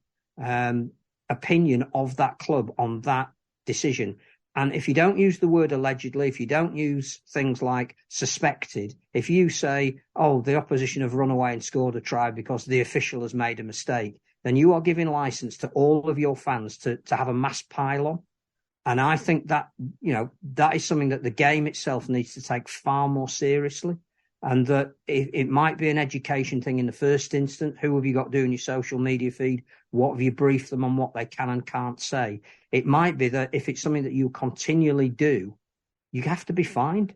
opinion of that club on that decision. And if you don't use the word allegedly, if you don't use things like suspected, if you say, oh, the opposition have run away and scored a try because the official has made a mistake, then you are giving license to all of your fans to have a mass pile-on. And I think that, that is something that the game itself needs to take far more seriously. And that it might be an education thing in the first instance. Who have you got doing your social media feed? What have you briefed them on what they can and can't say? It might be that if it's something that you continually do, you have to be fined.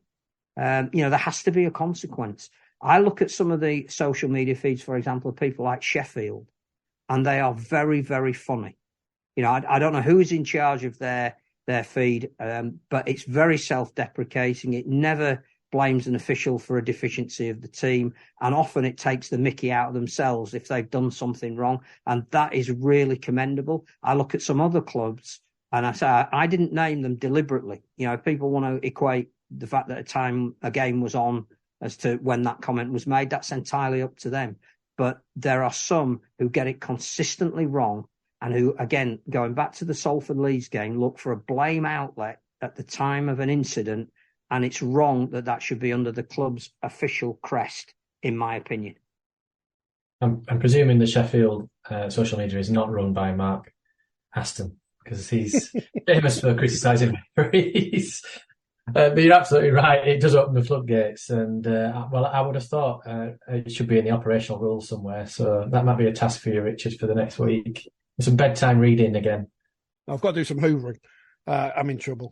There has to be a consequence. I look at some of the social media feeds, for example, of people like Sheffield, and they are very, very funny. I don't know who is in charge of their feed, but it's very self-deprecating. It never blames an official for a deficiency of the team, and often it takes the mickey out of themselves if they've done something wrong, and that is really commendable. I look at some other clubs and I say I didn't name them deliberately. People want to equate the fact that a game was on as to when that comment was made. That's entirely up to them. But there are some who get it consistently wrong, and who, again, going back to the Salford Leeds game, look for a blame outlet at the time of an incident. And it's wrong that should be under the club's official crest, in my opinion. I'm presuming the Sheffield social media is not run by Mark Aston, because he's famous for criticising referees. But you're absolutely right. It does open the floodgates. And, I would have thought it should be in the operational rules somewhere. So that might be a task for you, Richard, for the next week. Some bedtime reading again. I've got to do some hoovering. I'm in trouble.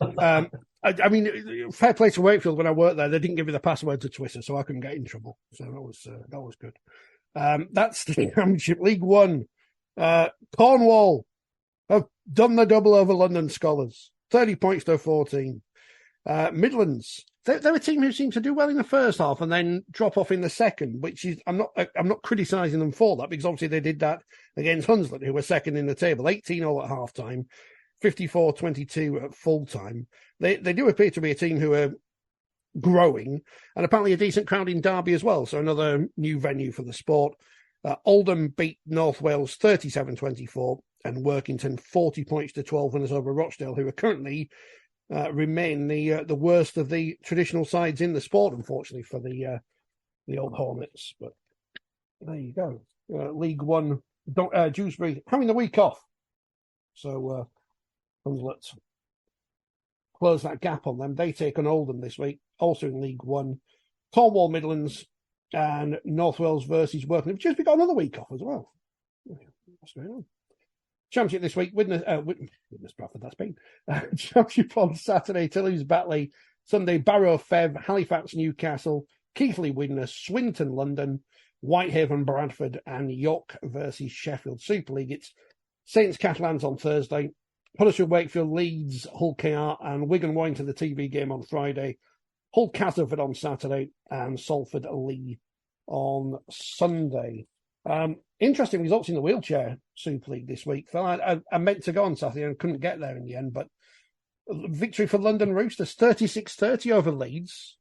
I mean, fair play to Wakefield. When I worked there, they didn't give me the password to Twitter, so I couldn't get in trouble. So that was good. That's the Championship. League One. Cornwall have done the double over London Scholars. 30 points to 14. Midlands. They're a team who seem to do well in the first half and then drop off in the second, which is I'm not criticising them for that, because obviously they did that against Hunslet, who were second in the table, 18-all at half time. 54-22 at full time. They do appear to be a team who are growing, and apparently a decent crowd in Derby as well. So another new venue for the sport. Oldham beat North Wales 37-24, and Workington 40 points to 12 winners over Rochdale, who are currently remain the worst of the traditional sides in the sport, unfortunately, for the old Hornets. But there you go. League One, Dewsbury having the week off. So Hunslet close that gap on them. They take on Oldham this week, also in League One. Cornwall Midlands and North Wales versus Workington. Just we got another week off as well. What's going on? Championship this week, Widnes Bradford, that's been. Championship on Saturday, Toulouse Batley. Sunday, Barrow Fev, Halifax Newcastle, Keighley Widnes, Swinton London, Whitehaven Bradford, and York versus Sheffield. Super League, it's Saints Catalans on Thursday. Huddersfield Wakefield, Leeds, Hull KR, and Wigan Warrington, the TV game on Friday. Hull Castleford on Saturday, and Salford Lee on Sunday. Interesting results in the wheelchair Super League this week, Phil. I meant to go on Saturday and couldn't get there in the end, but victory for London Roosters, 36-30 over Leeds.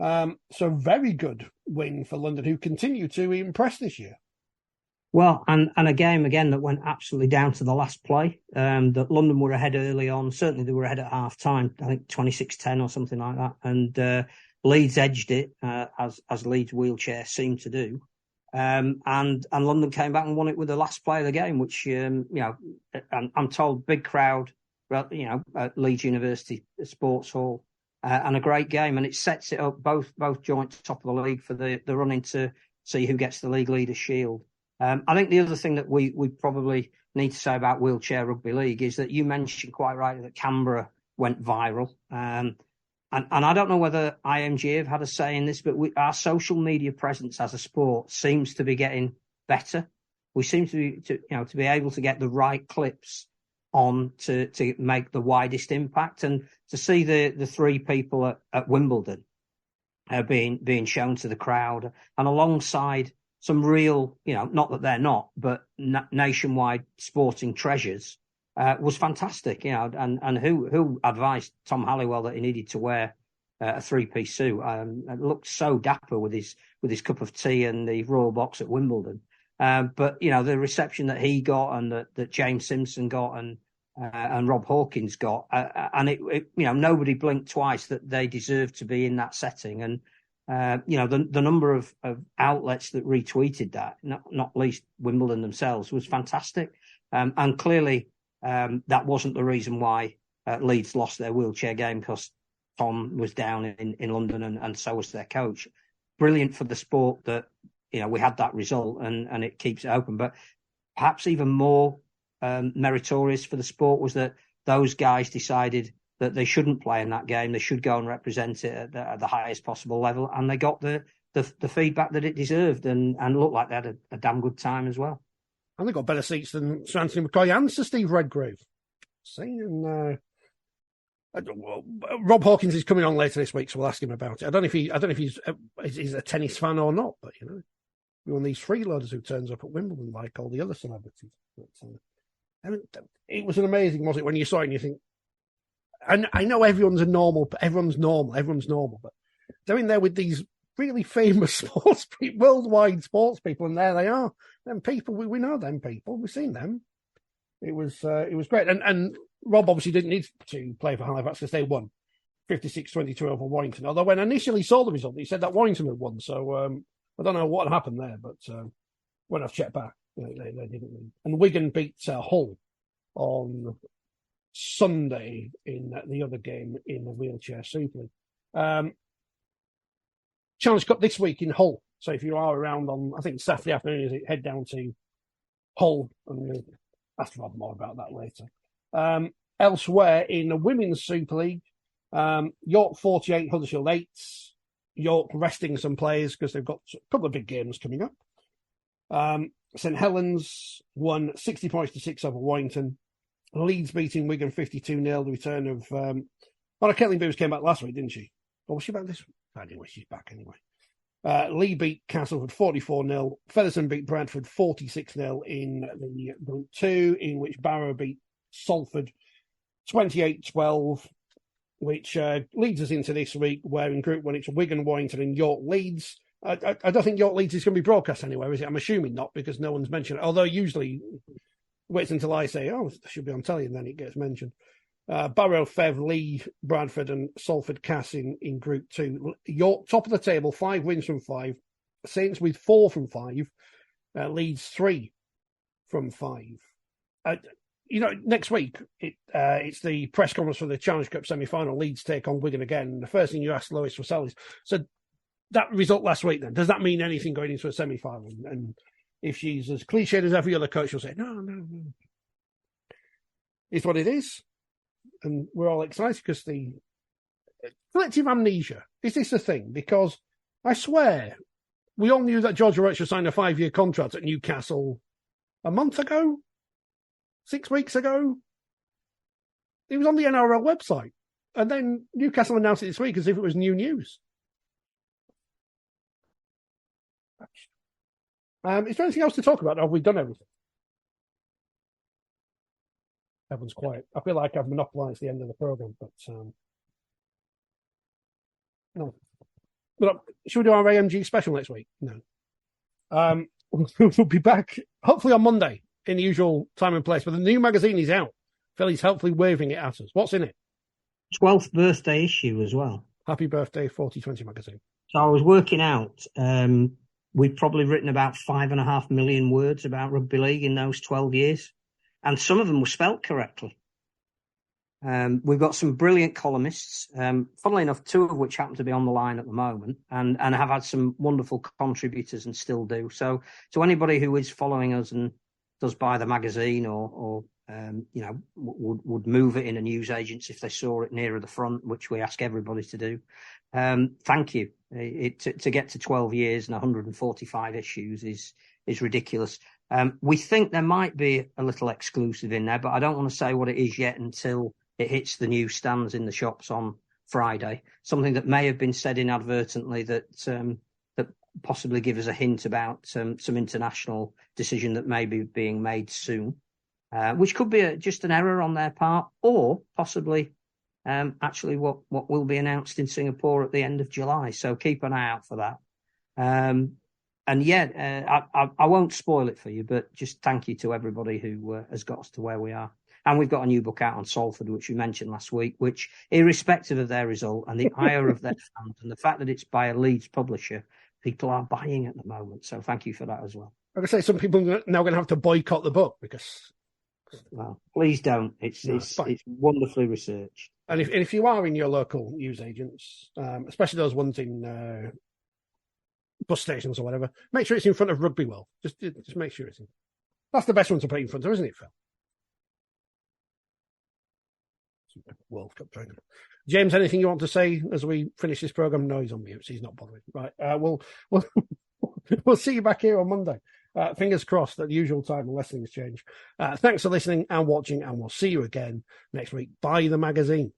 So very good win for London, who continue to impress this year. Well, and a game again that went absolutely down to the last play. That London were ahead early on. Certainly they were ahead at half time. I think 26-10 or something like that. And Leeds edged it as Leeds wheelchair seemed to do. And London came back and won it with the last play of the game, which I'm told big crowd, at Leeds University Sports Hall, and a great game, and it sets it up both joint top of the league for the run-in to see who gets the league leader shield. I think the other thing that we probably need to say about wheelchair rugby league is that you mentioned quite rightly that Canberra went viral. And I don't know whether IMG have had a say in this, but our social media presence as a sport seems to be getting better. We seem to be able to get the right clips on to make the widest impact, and to see the three people at Wimbledon being shown to the crowd, and alongside some real, not that they're not, but nationwide sporting treasures, was fantastic. And who advised Tom Halliwell that he needed to wear a three-piece suit? It looked so dapper with his cup of tea and the Royal Box at Wimbledon. But the reception that he got, and that James Simpson got, and Rob Hawkins got, and it nobody blinked twice that they deserved to be in that setting. And the number of outlets that retweeted that, not least Wimbledon themselves, was fantastic. And clearly that wasn't the reason why Leeds lost their wheelchair game, because Tom was down in London, and so was their coach. Brilliant for the sport that we had that result, and it keeps it open. But perhaps even more meritorious for the sport was that those guys decided that they shouldn't play in that game. They should go and represent it at the highest possible level, and they got the feedback that it deserved, and looked like they had a damn good time as well. And they got better seats than Sir Anthony McCoy and Sir Steve Redgrave. And Rob Hawkins is coming on later this week, so we'll ask him about it. I don't know if he's a tennis fan or not, but you're one of these freeloaders who turns up at Wimbledon like all the other celebrities. But, it was an amazing, was it, when you saw it and you think, and I know everyone's normal, but they're in there with these really famous worldwide sports people, and there they are. Them people, we know them people, we've seen them. It was great, and Rob obviously didn't need to play for Halifax because they won 56-22 over Warrington. Although when I initially saw the result, he said that Warrington had won, so I don't know what happened there, but when I've checked back, they didn't win. And Wigan beat Hull on Sunday in the other game in the wheelchair Super League. Challenge Cup this week in Hull. So if you are around on, I think Saturday afternoon, head down to Hull, and we'll ask Rob more about that later. Elsewhere in the Women's Super League, York 48, Huddersfield 8. York resting some players because they've got a couple of big games coming up. St Helens won 60 points to 6 over Warrington. Leeds beating Wigan 52-0. The return of Kathleen Booth came back last week, didn't she? Or was she back this week? Anyway, she's back anyway. Lee beat Castleford 44-0. Featherstone beat Bradford 46-0 in the Group 2, in which Barrow beat Salford 28-12, which leads us into this week, where in Group 1 it's Wigan, Warrington and York Leeds. I don't think York Leeds is going to be broadcast anywhere, is it? I'm assuming not, because no one's mentioned it. Although usually waits until I say, it should be on telly, and then it gets mentioned. Barrow, Fev, Lee, Bradford and Salford Cass in Group 2. York, top of the table, 5 wins from 5. Saints with 4 from 5. Leeds 3 from 5. Next week, it's the press conference for the Challenge Cup semi-final. Leeds take on Wigan again. The first thing you ask Lois Russell is, so that result last week then, does that mean anything going into a semi-final? And if she's as cliched as every other coach, she'll say, no. It's what it is. And we're all excited because the collective amnesia, is this a thing? Because I swear, we all knew that George Roach signed a 5-year contract at Newcastle a month ago, 6 weeks ago. It was on the NRL website. And then Newcastle announced it this week as if it was new news. Is there anything else to talk about? Or have we done everything? Everyone's quiet. I feel like I've monopolised the end of the programme, but no. But should we do our AMG special next week? No. We'll be back hopefully on Monday in the usual time and place. But the new magazine is out. Philly's helpfully waving it at us. What's in it? 12th birthday issue as well. Happy birthday, 4020 magazine. So I was working out. We've probably written about 5.5 million words about rugby league in those 12 years. And some of them were spelt correctly. We've got some brilliant columnists, funnily enough, 2 of which happen to be on the line at the moment and have had some wonderful contributors and still do. So to anybody who is following us and does buy the magazine or would move it in a newsagent if they saw it nearer the front, which we ask everybody to do. Thank you. To get to 12 years and 145 issues is ridiculous. We think there might be a little exclusive in there, but I don't want to say what it is yet until it hits the newsstands in the shops on Friday. Something that may have been said inadvertently that possibly give us a hint about some international decision that may be being made soon, which could be just an error on their part, or possibly actually what will be announced in Singapore at the end of July. So keep an eye out for that. I won't spoil it for you, but just thank you to everybody who has got us to where we are. And we've got a new book out on Salford, which we mentioned last week, which, irrespective of their result and the ire of their fans and the fact that it's by a Leeds publisher, people are buying at the moment. So thank you for that as well. Like I say, some people are now going to have to boycott the book because... Well, please don't. It's wonderfully researched. And if you are in your local newsagents, especially those ones in bus stations or whatever, make sure it's in front of Rugby World. Just make sure it's in. That's the best one to put in front of, isn't it, Phil? World Cup final. James, anything you want to say as we finish this program? No, he's on mute, so he's not bothering. Right, we'll see you back here on Monday. Fingers crossed at the usual time unless things change. Thanks for listening and watching, and we'll see you again next week. Buy the magazine.